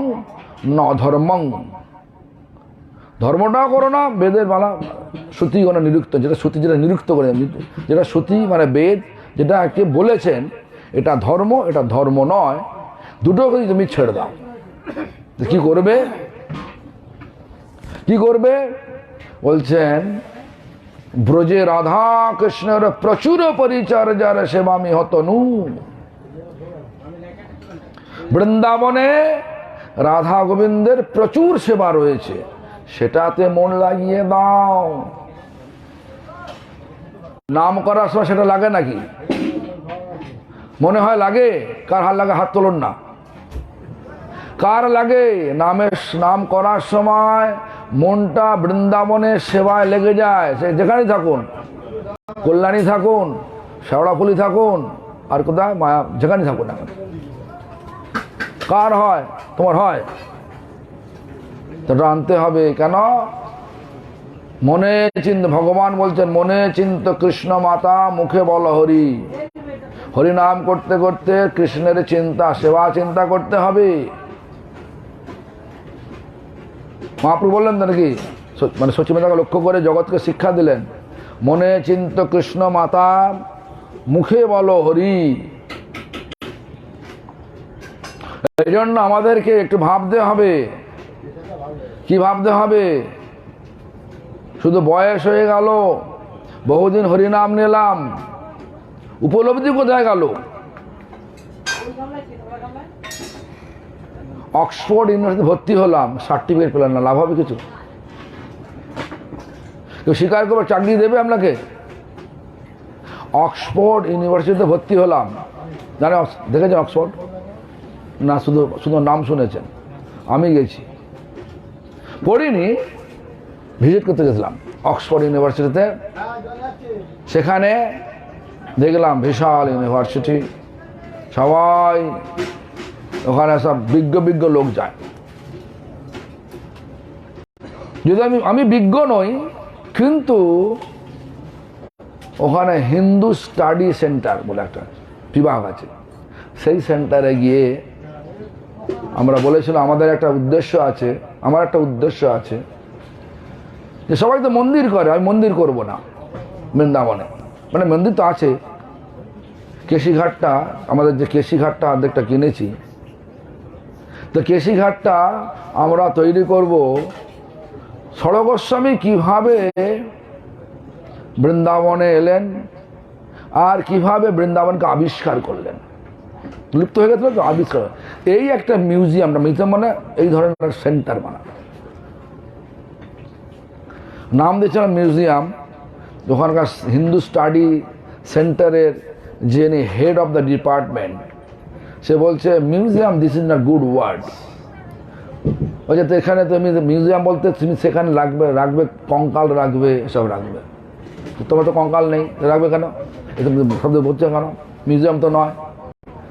ন অধর্মং। ধর্মটাও করো না, বেদের মালা শ্রুতি কোনো নিরুক্ত, যেটা শ্রুতি যেটা নিরুক্ত করে, যেটা শ্রুতি মানে বেদ যেটাকে বলেছেন এটা ধর্ম, এটা ধর্ম নয়, দুটোকে তুমি ছেড়ে দাও। কি করবে? কি করবে? বলছেন ব্রজে রাধা কৃষ্ণের প্রচুর পরিচর্যার সেবামি হতনু। বৃন্দাবনে রাধা গোবিন্দের প্রচুর সেবা রয়েছে, সেটাতে মন লাগিয়ে দাও। নাম করার সময় সেটা লাগে নাকি? মনে হয় লাগে? কার হাত লাগে? হাত তোলুন না। কার লাগে? নাম করার সময় মনটা বৃন্দাবনের সেবায় লেগে যায়। সে যেখানেই থাকুন, কল্যাণী থাকুন, শেওড়াফুলি থাকুন, আর কোথায় মায়া, যেখানেই থাকুন না। কার হয়? তোমার হয়? সেটা আনতে হবে। কেন? মনে চিন্তা, ভগবান বলছেন মনে চিন্ত কৃষ্ণ মাতা, মুখে বল হরি। হরি নাম করতে করতে কৃষ্ণের চিন্তা, সেবা চিন্তা করতে হবে। মহাপ্রভু বললেন তো নাকি, মানে সচিবেদাকে লক্ষ্য করে জগৎকে শিক্ষা দিলেন, মনে চিন্ত কৃষ্ণ মাতা, মুখে বলো হরি। এই জন্য আমাদেরকে একটু ভাবতে হবে। কি ভাবতে হবে? শুধু বয়স হয়ে গেল, বহুদিন হরিনাম নিলাম, উপলব্ধি কোথায় গেল? অক্সফোর্ড ইউনিভার্সিটি ভর্তি হলাম, সার্টিফিকেট পেলাম না, লাভ হবে কিছু? কেউ স্বীকার করবে? চাকরি দেবে আপনাকে? অক্সফোর্ড ইউনিভার্সিটিতে ভর্তি হলাম, জানে দেখেছেন অক্সফোর্ড? না, শুধু শুধু নাম শুনেছেন। আমি গেছি, পড়িনি, ভিজিট করতে গেছিলাম অক্সফোর্ড ইউনিভার্সিটিতে। সেখানে দেখলাম বিশাল ইউনিভার্সিটি, সবাই ওখানে সব বিজ্ঞ বিজ্ঞ লোক যায়। যদি আমি বিজ্ঞ নই, কিন্তু ওখানে হিন্দু স্টাডি সেন্টার বলে একটা বিভাগ আছে, সেই সেন্টারে গিয়ে আমরা বলেছিলাম আমাদের একটা উদ্দেশ্য আছে, আমার একটা উদ্দেশ্য আছে যে সবাই তো মন্দির করে, আমি মন্দির করব না বৃন্দাবনে। মানে মন্দির তো আছে, কেশিঘাটটা, আমাদের যে কেশিঘাটটা অর্ধেকটা কিনেছি, তো কেশিঘাটটা আমরা তৈরি করব। ষড় গোস্বামী কীভাবে বৃন্দাবনে এলেন আর কিভাবে বৃন্দাবনকে আবিষ্কার করলেন, লুপ্ত হয়ে গেছিল তো, আবিষ্কার, এই একটা মিউজিয়ামটা, মিউজিয়াম মানে এই ধরনের সেন্টার বানানো, নাম দিয়েছিলাম মিউজিয়াম। ওখানকার হিন্দু স্টাডি সেন্টারের যিনি হেড অফ দ্য ডিপার্টমেন্ট, সে বলছে museum this is not good word. বলছে তো এখানে তুমি মিউজিয়াম বলতে তুমি সেখানে রাখবে কঙ্কাল রাখবে, এসব রাখবে, তোমার তো কঙ্কাল নেই, রাখবে কেন? এটা শব্দ বলছে কেন? মিউজিয়াম তো নয়,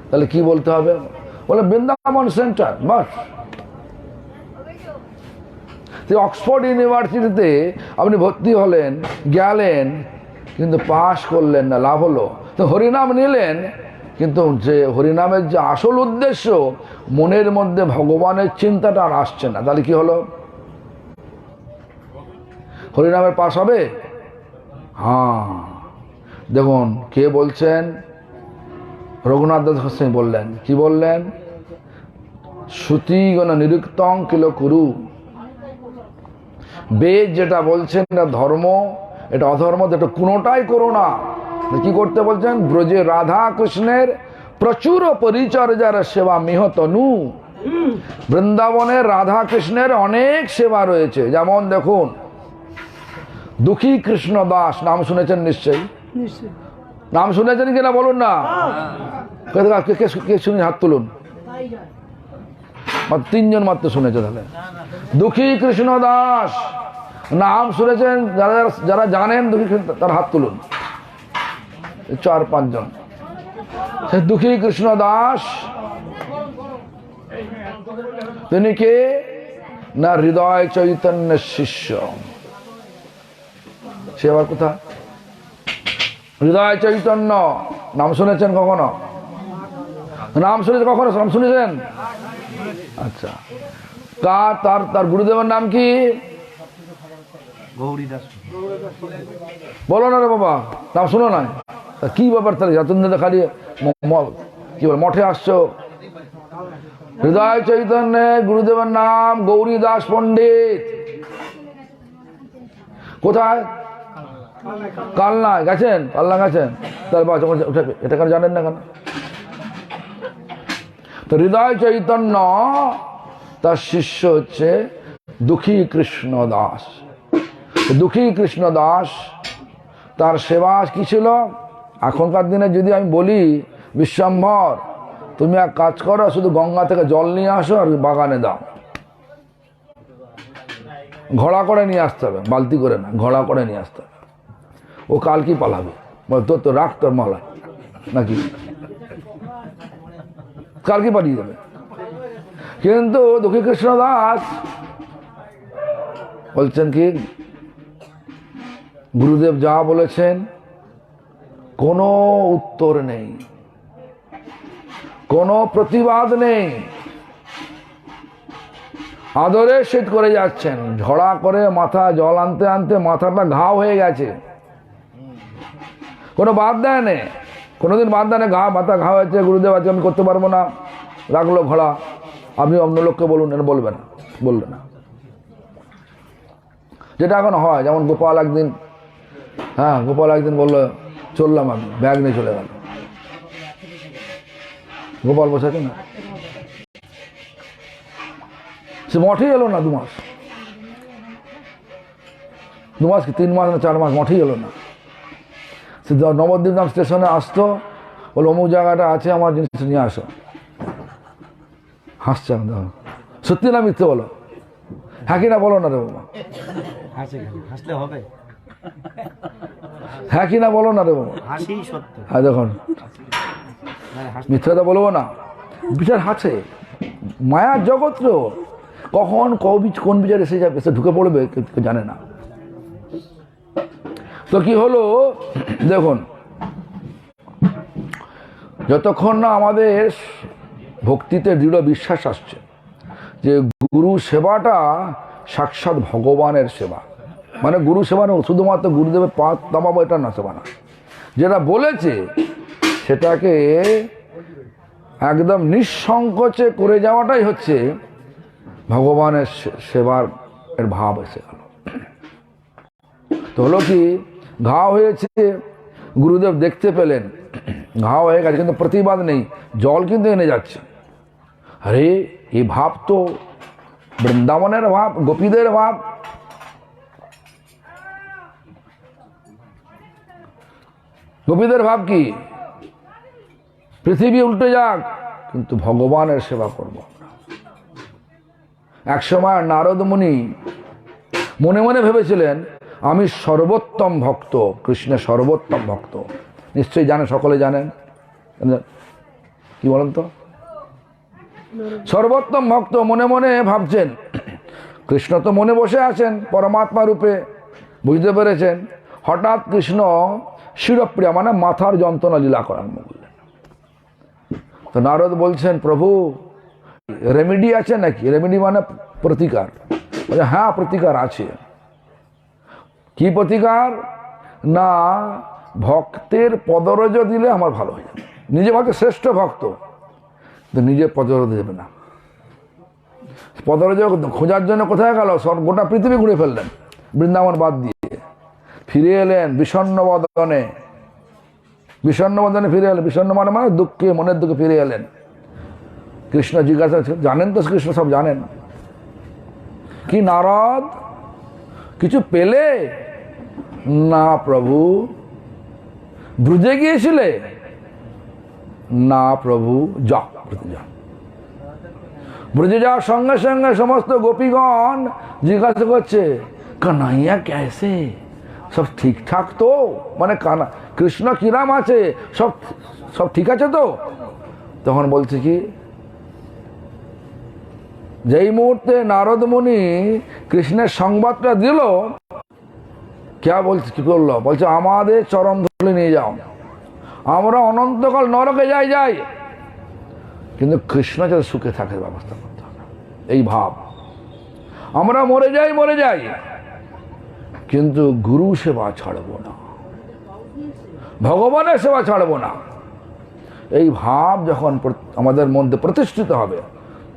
তাহলে কি বলতে হবে? বলে বৃন্দাবন সেন্টার, বাস। অক্সফোর্ড ইউনিভার্সিটিতে আপনি ভর্তি হলেন, গেলেন, কিন্তু পাশ করলেন না, লাভ হলো? তো হরিনাম নিলেন, কিন্তু যে হরিনামের যে আসল উদ্দেশ্য, মনের মধ্যে ভগবানের চিন্তাটা আর আসছে না, তাহলে কি হলো? হরিনামের পাশ হবে? হ্যাঁ, দেখুন কে বলছেন? রঘুনাথ দাস গোস্বামী বললেন, কি বললেন? শ্রুতিগণ নিরুক্তং কিল কুরু। বেদ যেটা বলছেন এটা ধর্ম, এটা অধর্ম, এটা কোনোটাই করো না। কি করতে বলছেন? ব্রজে রাধা কৃষ্ণের প্রচুর পরিচর্যার সেবা মিহতনু। বৃন্দাবনের রাধা কৃষ্ণের অনেক সেবা রয়েছে, যেমন দেখুন দুঃখী কৃষ্ণ দাস, নাম শুনেছেন নিশ্চয়ই, নাম শুনেছেন কিনা বলুন না? কে শুনে হাত তুলুন। তিনজন মাত্র শুনেছে। তাহলে দুঃখী কৃষ্ণ দাস নাম শুনেছেন যারা যারা জানেন, দুঃখী তার হাত তুলুন। 4-5 জন। দুঃখী কৃষ্ণ দাস তিনি কে? না হৃদয় চৈতন্যের শিষ্য। সে আবার কোথায়? হৃদয় চৈতন্য নাম শুনেছেন কখনো? নাম শুনেছেন কখনো? নাম শুনেছেন? আচ্ছা, তার গুরুদেবের নাম কি? গৌরীদাস। বলো না রে বাবা, নাম শুনো না। কি ব্যাপার তাহলে? যতদিন খালি কি বল মঠে আসছো? হৃদয় চৈতন্য গুরুদেবের নাম গৌরীদাস পণ্ডিত। কোথায়? কালনায় গেছেন? কালনা গেছেন? তার বাচ্চা এটা কেন জানেন না কেন? তো হৃদয় চৈতন্য তার শিষ্য হচ্ছে দুঃখী কৃষ্ণ দাস। দুঃখী কৃষ্ণ দাস তার সেবা কি ছিল? এখনকার দিনে যদি আমি বলি, বিশ্বম্ভর তুমি এক কাজ করো, শুধু গঙ্গা থেকে জল নিয়ে আসো আর বাগানে দাও। ঘোড়া করে নিয়ে আসতে হবে, বালতি করে না, ঘোড়া করে নিয়ে আসতে হবে। ও কাল কি পালাবে? তোর তো রাখ তোর মালা নাকি, কাল কি পালিয়ে যাবে। কিন্তু দুঃখী কৃষ্ণ দাস বলছেন কি, গুরুদেব যা বলেছেন কোনো উত্তর নেই, কোনো প্রতিবাদ নেই, আদরে শীত করে যাচ্ছেন। ঝড়া করে মাথা জল আনতে আনতে মাথাটা ঘাও হয়ে গেছে, কোনো বাদ দেয় নেই, কোনোদিন বাদ দেয় না। মাথা ঘা হয়েছে, গুরুদেব আছে আমি করতে পারবো না, রাখলো ঘোড়া, আপনি অন্য লোককে বলুন, এটা বলবে না, বলবে না। যেটা এখন হয়, যেমন গোপাল একদিন, গোপাল একদিন বললো চললাম আমি, ব্যাগ নিয়ে চলে গেল। গোপাল বসে আছে না, সে মঠেই এলো না 2 মাস, 2 মাস কি 3 মাস না 4 মাস মঠেই এলো না। সে নবদ্বীপ স্টেশনে আসতো, বলে অমুক জায়গাটা আছে, আমার জিনিস নিয়ে আসো। হাসছে, সত্যি না মিথ্যে বলো? হ্যাঁ কি না বলো না রে বাবা, হ্যাঁ কি না বলো না রে বাবা? হ্যাঁ দেখুন, মিথ্যাটা বলবো না, বিচার হাসে। মায়ার জগৎ তো কখন কোন বিচার এসে যাবে, এসে ঢুকে পড়বে কেউ জানে না। তো কি হলো দেখুন, যতক্ষণ না আমাদের ভক্তিতে দৃঢ় বিশ্বাস আসছে যে গুরু সেবাটা সাক্ষাৎ ভগবানের সেবা, মানে গুরু সেবা শুধুমাত্র গুরুদেবের পা দাবাবো এটা না, সেবা না, যেটা বলেছে সেটাকে একদম নিঃসংকোচে করে যাওয়াটাই হচ্ছে ভগবানের সেবার এর ভাব এসে গেল। তো হলো কি, ঘা হয়েছে, গুরুদেব দেখতে পেলেন ঘা হয়ে গেছে, কিন্তু প্রতিবাদ নেই, জল কিন্তু এনে যাচ্ছে। আরে এই ভাব তো বৃন্দাবনের ভাব, গোপীদের ভাব। গোপীদের ভাব কি? পৃথিবী উল্টে যাক কিন্তু ভগবানের সেবা করব। একসময় নারদ মুনি মনে মনে ভেবেছিলেন আমি সর্বোত্তম ভক্ত, কৃষ্ণের সর্বোত্তম ভক্ত। নিশ্চয়ই জানেন, সকলে জানেন, কি বলেন তো? সর্বোত্তম ভক্ত মনে মনে ভাবছেন। কৃষ্ণ তো মনে বসে আছেন পরমাত্মা রূপে, বুঝতে পেরেছেন। হঠাৎ কৃষ্ণ শিরপ্রিয়া মানে মাথার যন্ত্রণা লীলা করার বললেন। তো নারদ বলছেন প্রভু রেমেডি আছে নাকি? রেমেডি মানে প্রতিকার। হ্যাঁ প্রতিকার আছে। কি প্রতিকার? না ভক্তের পদরজ দিলে আমার ভালো হয়ে যাবে। নিজে ভাবে শ্রেষ্ঠ ভক্ত, নিজে পদরজ দেবে না। পদরজ খোঁজার জন্য কোথায় গেল? সব গোটা পৃথিবী ঘুরে ফেললেন, বৃন্দাবন বাদ দিয়ে ফিরে এলেন বিষণ্ণ বদনে। বিষণ্ণ বদনে ফিরে এলেন, বিষণ্ণ মানে মানে দুঃখে, মনের দুঃখে ফিরে এলেন। কৃষ্ণ জিজ্ঞাসা, জানেন তো কৃষ্ণ সব জানেন, কি নারদ কিছু পেলে? না প্রভু। ব্রজে গিয়েছিলে? না প্রভু। যা ব্রজে যা। ব্রজে যাওয়ার সঙ্গে সঙ্গে সমস্ত গোপীগণ জিজ্ঞাসা করছে কানাইয়া कैसे, সব ঠিকঠাক তো? মানে কানা কৃষ্ণ কিরাম আছে, সব সব ঠিক আছে তো? তখন বলছে কি, যেই মুহূর্তে নারদ মুনি কৃষ্ণের সংবাদটা দিল, কে বলছে, কি করলো? বলছে আমাদের চরণ ধরে নিয়ে যাও, আমরা অনন্তকাল নরকে যাই, কিন্তু কৃষ্ণ যাতে সুখে থাকে ব্যবস্থা করতে হবে। এই ভাব। আমরা মরে যাই কিন্তু গুরু সেবা ছাড়ব না, ভগবানের সেবা ছাড়ব না। এই ভাব যখন আমাদের মধ্যে প্রতিষ্ঠিত হবে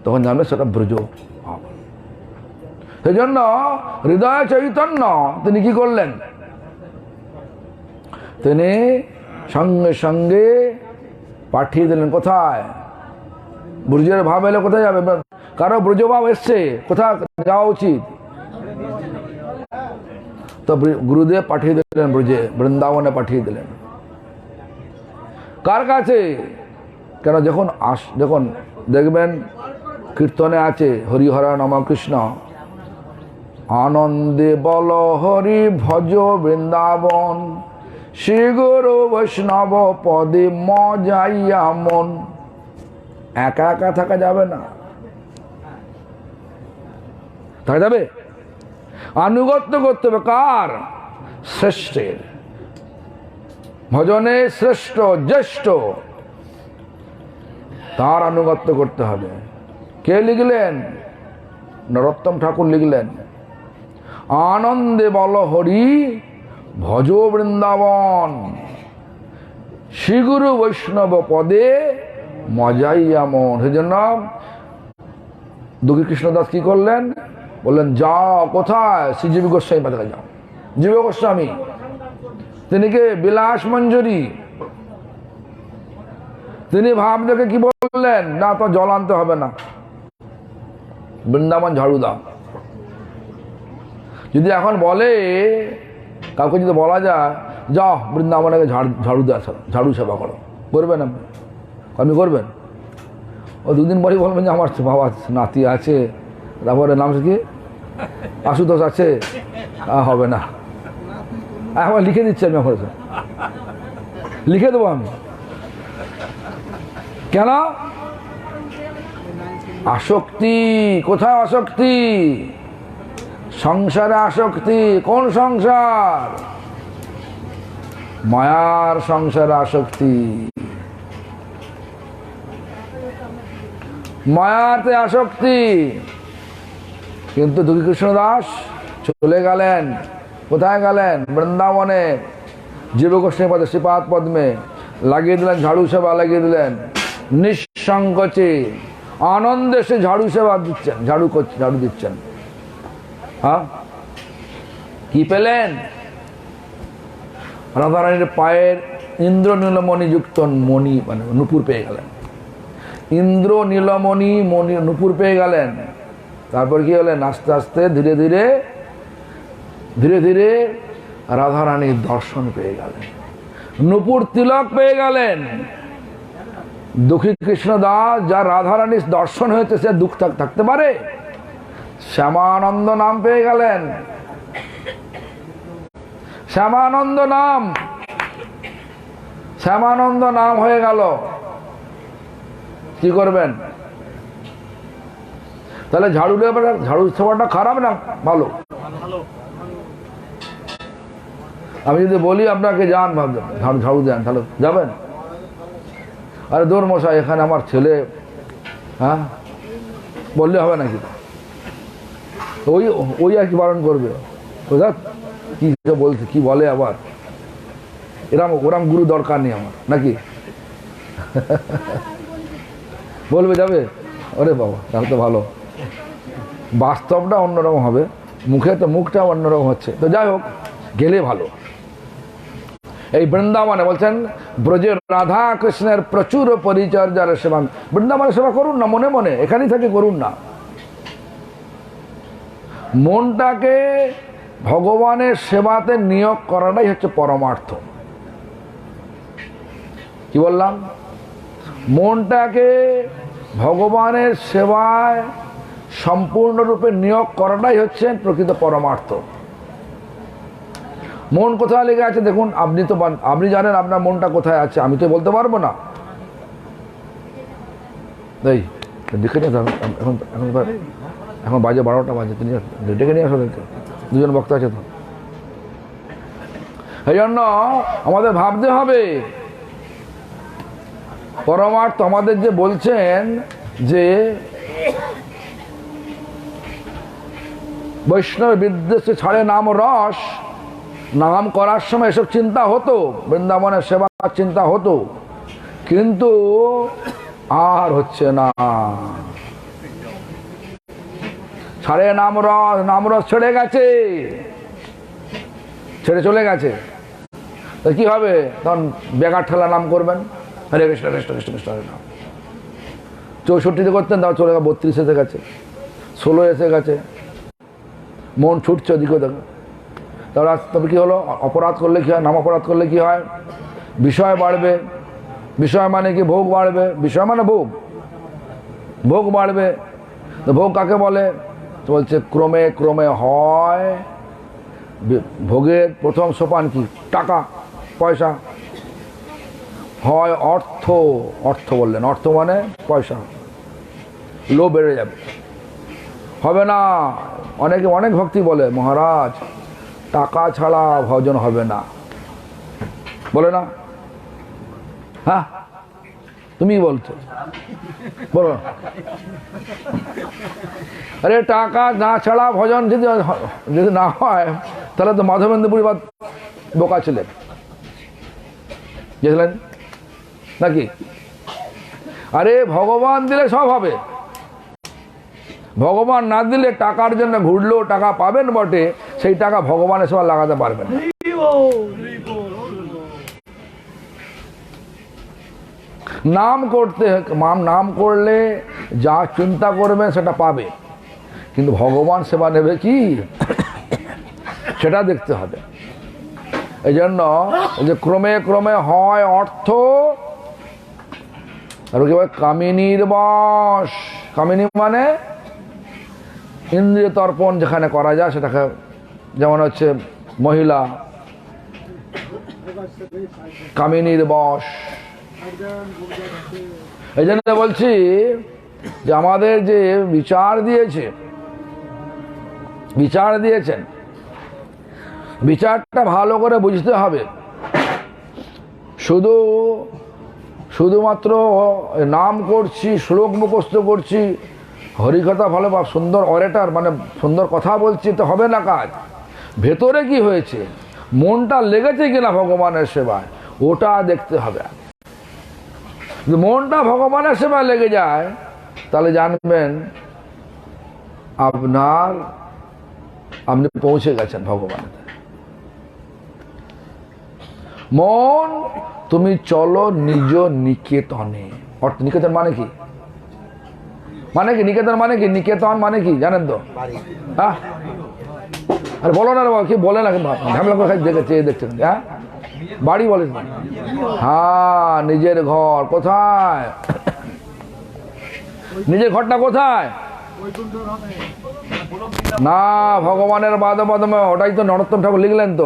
তখন জানবে সেটা ব্রজ ভাব। সেই জন্য হৃদয় চৈতন্য তিনি কি করলেন? তিনি সঙ্গে সঙ্গে পাঠিয়ে দিলেন কোথায়? ব্রজের ভাব এলে কোথায় যাবে? কারো ব্রজভাব এসছে, কোথায় যাওয়া উচিত? তো গুরুদেব পাঠিয়ে দিলেন ব্রজে, বৃন্দাবনে পাঠিয়ে দিলেন। কার কাছে? কেন যখন দেখবেন কীর্তনে আছে হরিহর নম কৃষ্ণ, আনন্দে বল হরি ভজ বৃন্দাবন, শ্রী গুরু বৈষ্ণব পদে মজাইয়া মন। একা একা থাকা যাবে না, থাকা যাবে? আনুগত্য করতে হবে। কার? শ্রেষ্ঠের। ভজনে শ্রেষ্ঠ জ্যেষ্ঠ, তার আনুগত্য করতে হবে। কে লিখলেন? নরোত্তম ঠাকুর লিখলেন, আনন্দে বল হরি ভজ বৃন্দাবন, শ্রীগুরু বৈষ্ণব পদে মজাইয়া মন। সেই জন্য দুঃখী কৃষ্ণদাস কি করলেন? বললেন যাও কোথায়? শ্রীজীব গোস্বামী পাদে যাও। জীব গোস্বামী তিনি কে? বিলাস মঞ্জুরি। তিনি ভাব দেখে কি বললেন? না তো জল আনতে হবে না, বৃন্দাবন ঝাড়ু দাও। যদি এখন বলে কাউকে, যদি বলা যায় যাও বৃন্দাবনকে ঝাড়ু দেওয়া, ঝাড়ু সেবা করো, করবেন আপনি? আপনি করবেন? ও দুদিন পরেই বলবেন যে আমার বাবা নাতি আছে, তারপরে নাম কি আশুতোষ আছে, হবে না। আমার লিখে দিচ্ছি আমি, এখন লিখে দেবো আমি। কেন? আসক্তি। কোথায় আসক্তি? সংসারে আসক্তি। কোন সংসার? মায়ার সংসারে আসক্তি, মায়াতে আসক্তি। কিন্তু দুঃখী কৃষ্ণ দাস চলে গেলেন। কোথায় গেলেন? বৃন্দাবনে জীব গোস্বামী পদে শ্রীপাদ পদ্মে লাগিয়ে দিলেন, ঝাড়ু সেবা লাগিয়ে দিলেন। নিঃসংকোচে আনন্দে সে ঝাড়ু সেবা দিচ্ছেন, ঝাড়ু দিচ্ছেন। হ্যাঁ, কি পেলেন? রাধারানীর পায়ের ইন্দ্র নীলমণি যুক্ত মণি, মানে নুপুর পেয়ে গেলেন। ইন্দ্র নীলমণি মণি নুপুর পেয়ে গেলেন। তারপর কি হলেন? আস্তে আস্তে ধীরে ধীরে ধীরে ধীরে রাধারানীর দর্শন পেয়ে গেলেন, নুপুর তিলক পেয়ে গেলেন। দুঃখী কৃষ্ণ দাস, যার রাধারানীর দর্শন হয়েছে, সে দুঃখ থাকতে পারে? শ্যামানন্দ নাম পেয়ে গেলেন, শ্যামানন্দ নাম, শ্যামানন্দ নাম হয়ে গেল। কি করবেন? তাহলে ঝাড়ু সেবাটা খারাপ না ভালো? আমি যদি বলি আপনাকে যান ভাবছেন ঝাড়ু দেন, তাহলে যাবেন? আরে দৌড় মশাই, এখানে আমার ছেলে, হ্যাঁ বললে হবে নাকি? ওই ওই আর কি বারণ করবে? বুঝা কি বলছে, কি বলে আবার, ওরাম গুরু দরকার নেই আমার নাকি? বলবে যাবে? ওরে বাবা, তাহলে তো ভালো। বাস্তবটা অন্যরকম হবে, মুখটা অন্যরকম হচ্ছে। তো যাই হোক, গেলে ভালো। এই বৃন্দাবনে বলছেন ব্রজের রাধা কৃষ্ণের প্রচুর পরিচর্যার সেবা। বৃন্দাবনে সেবা করুন না, মনে মনে এখানেই থেকে করুন না। মনটাকে ভগবানের সেবাতে নিয়োগ করাটাই হচ্ছে পরমার্থ। কি বললাম? মনটাকে ভগবানের সেবায় সম্পূর্ণরূপে নিয়োগ করাটাই হচ্ছে প্রকৃত পরমার্থ। মন কোথায় লেগে আছে দেখুন, আপনি জানেন আপনার মনটা কোথায় আছে, আমি তো বলতে পারবো না। এই দেখে নিয়ে এখন এখন বাজে 12টা বাজে, তিনি ডেকে নিয়ে আসো, দুজন বক্তা আছে তো। এই জন্য আমাদের ভাবতে হবে পরমার্থ। আমাদের যে বলছেন যে বৈষ্ণব বিদ্বেষে ছাড়ে নাম রস, নাম করার সময় এসব চিন্তা হতো, বৃন্দাবনের সেবার চিন্তা হতো, কিন্তু আর হচ্ছে না। ছাড়ে নাম রস ছেড়ে গেছে, ছেড়ে চলে গেছে। তা কি হবে? তখন বেকার ঠেলা নাম করবেন, হরে কৃষ্ণ কৃষ্ণ কৃষ্ণ কৃষ্ণ হরে নাম। 64তে করতেন, তাও চলে গেছে 32 এসে গেছে, 16 এসে গেছে, মন ছুটছে ওদিকে দেখো। তবে কি হলো? অপরাধ করলে কি হয়? নাম অপরাধ করলে কি হয়? বিষয় বাড়বে। বিষয় মানে কি? ভোগ বাড়বে। বিষয় মানে ভোগ বাড়বে। তো ভোগ কাকে বলে? তো বলছে ক্রমে ক্রমে হয় ভোগের প্রথম সোপান কি? টাকা পয়সা। হয় অর্থ বললেন, অর্থ মানে পয়সা, লোভ বেড়ে যাবে। হবে না। অনেক ভক্তি বলে মহারাজ টাকা ছাড়া ভজন হবে না, বলে না? হ্যাঁ, তুমি বলছো, বলো। আরে টাকা না ছাড়া ভজন যদি না হয়, তাহলে তো মাধবেন্দ্রপুরী বা বোকা ছিলেন, বুঝলেন নাকি? আরে ভগবান দিলে সব হবে, ভগবান না দিলে টাকার জন্য ঘুরলেও টাকা পাবেন বটে, সেই টাকা ভগবানের সেবা লাগাতে পারবেন না। নাম করলে যা চিন্তা করবেন সেটা পাবে। কিন্তু ভগবান সেবা নেবে কি সেটা দেখতে হবে। এই জন্য যে ক্রমে ক্রমে হয় অর্থ, আর কি বলে কামিনীর বশ। কামিনী মানে ইন্দ্রিয় তর্পণ যেখানে করা যায় সেটাকে, যেমন হচ্ছে মহিলা কামিনীর বশ। এই জন্য বলছি যে আমাদের যে বিচার দিয়েছেন, বিচারটা ভালো করে বুঝতে হবে। শুধুমাত্র নাম করছি, শ্লোক মুখস্থ করছি, হরিকথা ভালো বা সুন্দর অরেটার মানে সুন্দর কথা বলছি তো হবে না কাজ। ভেতরে কি হয়েছে, মনটা লেগেছে কিনা ভগবানের সেবায়, ওটা দেখতে হবে। যদি মনটা ভগবানের সেবায় লেগে যায় তাহলে জানবেন আপনি পৌঁছে গেছেন ভগবানের। মন তুমি চলো নিজ নিকেতনে। অর্থ নিকেতন মানে কি? নিকেতন মানে কি? নিকেতন মানে কি জানেন তো? হ্যাঁ, আরে বলো না রে বাবা, কি বলে না ঝামেলা করে দেখছেন। হ্যাঁ, বাড়ি বলে। হ্যাঁ, নিজের ঘর। কোথায় নিজের ঘরটা? কোথায় না, ভগবানের বাদমে। ওটাই তো নরোত্তম ঠাকুর লিখলেন তো,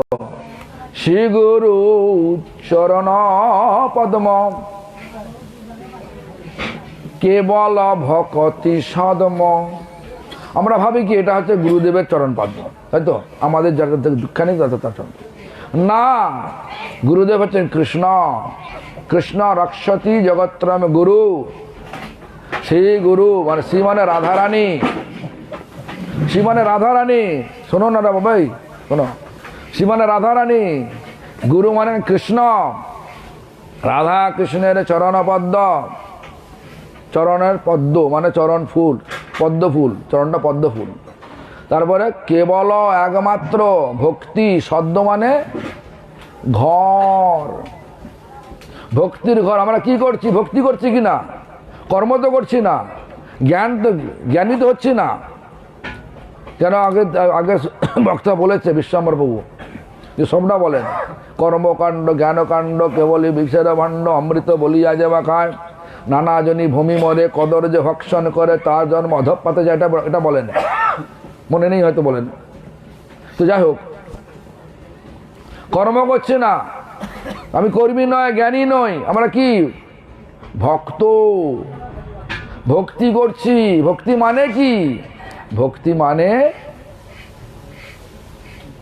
শ্রী গুরু চরণ পদ্ম কেবল ভকতি সদম। আমরা ভাবি কি এটা হচ্ছে গুরুদেবের চরণ পদ্ম, তাই তো? আমাদের যাদের দুঃখানি তার চরণ না, গুরুদেব হচ্ছেন কৃষ্ণ। কৃষ্ণ রক্ষতি জগত্রম গুরু। শ্রী গুরু মানে শ্রী মানে রাধারানী। শ্রী মানে রাধারানী। শোনো না রে ভাই, শোনো। শ্রী মানে রাধারানী, গুরু মানে কৃষ্ণ। রাধা কৃষ্ণের চরণ পদ্ম। চরণের পদ্ম মানে চরণ ফুল, পদ্ম ফুল, চরণটা পদ্ম ফুল। তারপরে কেবল একমাত্র ভক্তি সদ্য মানে ঘর, ভক্তির ঘর। আমরা কি করছি? ভক্তি করছি কিনা? কর্ম তো করছি না, জ্ঞানী তো হচ্ছি না। কেন আগে বক্তা বলেছে বিশ্বম্বর প্রভু যে সবটা বলেন, কর্মকাণ্ড জ্ঞানকাণ্ড কেবলই বিষের ভাণ্ড, অমৃত বলিয়া যে বা খায়, নানা জনী ভূমি মরে, কদর যে ভক্ষণ করে তার জন্ম অধঃপাতে যায়। এটা বলেন, মনে নেই হয়তো বলেন। তো যাই হোক, কর্ম করছে না, আমি কর্মী নয়, জ্ঞানী নই, আমরা কি ভক্ত। ভক্তি করছি। ভক্তি মানে কি? ভক্তি মানে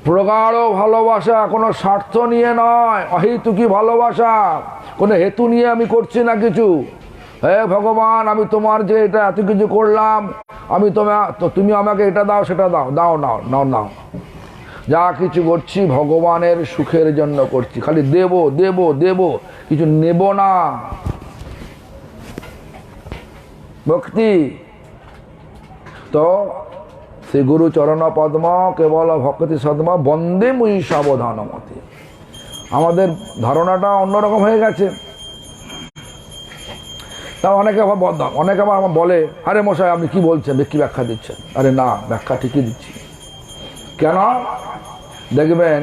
প্রগাঢ় ভালোবাসা, কোনো স্বার্থ নিয়ে নয়, অহেতুকি ভালোবাসা। কোনো হেতু নিয়ে আমি করছি না কিছু। হে ভগবান, আমি তোমার যে এটা এত কিছু করলাম, তুমি আমাকে এটা দাও, সেটা দাও, নাও। যা কিছু করছি ভগবানের সুখের জন্য করছি, খালি দেব দেব দেব, কিছু নেব না। ভক্তি তো শ্রী গুরু চরণ পদ্ম কেবল ভক্তি সদ্ম বন্দে মুই সাবধানমতি। আমাদের ধারণাটা অন্যরকম হয়ে গেছে। তা অনেকে আবার বলে, আরে মশাই আপনি কি বলছেন, কি ব্যাখ্যা দিচ্ছেন? আরে না, ব্যাখ্যা ঠিকই দিচ্ছি। কেন? দেখবেন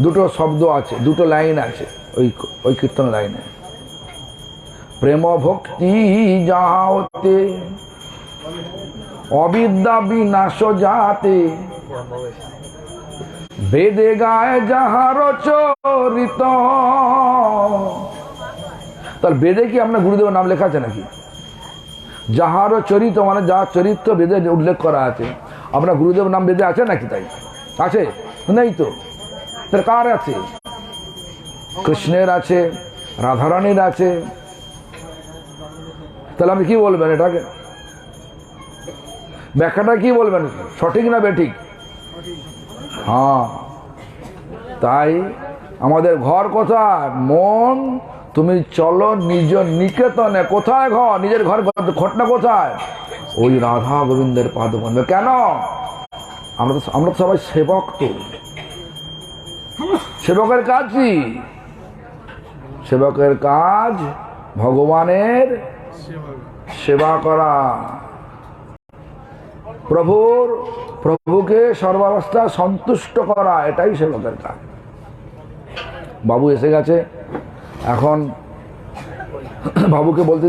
দুটো শব্দ আছে, দুটো লাইন আছে ওই কীর্তন লাইনে। প্রেম ভক্তি যাহা হতে অবিদ্যা বিনাশ যাতে, বেদে গায় যাহার চরিত। তার বেদে কি আপনার গুরুদেবের নাম লেখা আছে নাকি? যাহার চরিত মানে যার চরিত্র বেদে উল্লেখ করা আছে। আপনার গুরুদেবের নাম বেদে আছে নাকি? তাই আছে? নেই তো। তার কার আছে? কৃষ্ণের আছে, রাধারানীর আছে। তাহলে আপনি কি বলবেন? এটাকে ব্যাখ্যাটা কি বলবেন, সঠিক না বেঠিক? হ্যাঁ, তাই আমাদের ঘর কোথায়? মন তুমি চলো নিজ নিকেতনে। কোথায় ঘর? নিজের ঘরটা কোথায়? ওই রাধা গোবিন্দের পাদপদ্মে। কেন? আমরা তো সবাই সেবক। তো সেবকের কাজ কি? সেবকের কাজ ভগবানের সেবা করা। প্রভুকে সর্বাবস্থা সন্তুষ্ট করা, এটাই সেবকের কাজ। বাবু এসে গেছে, এখন বাবুকে বলতে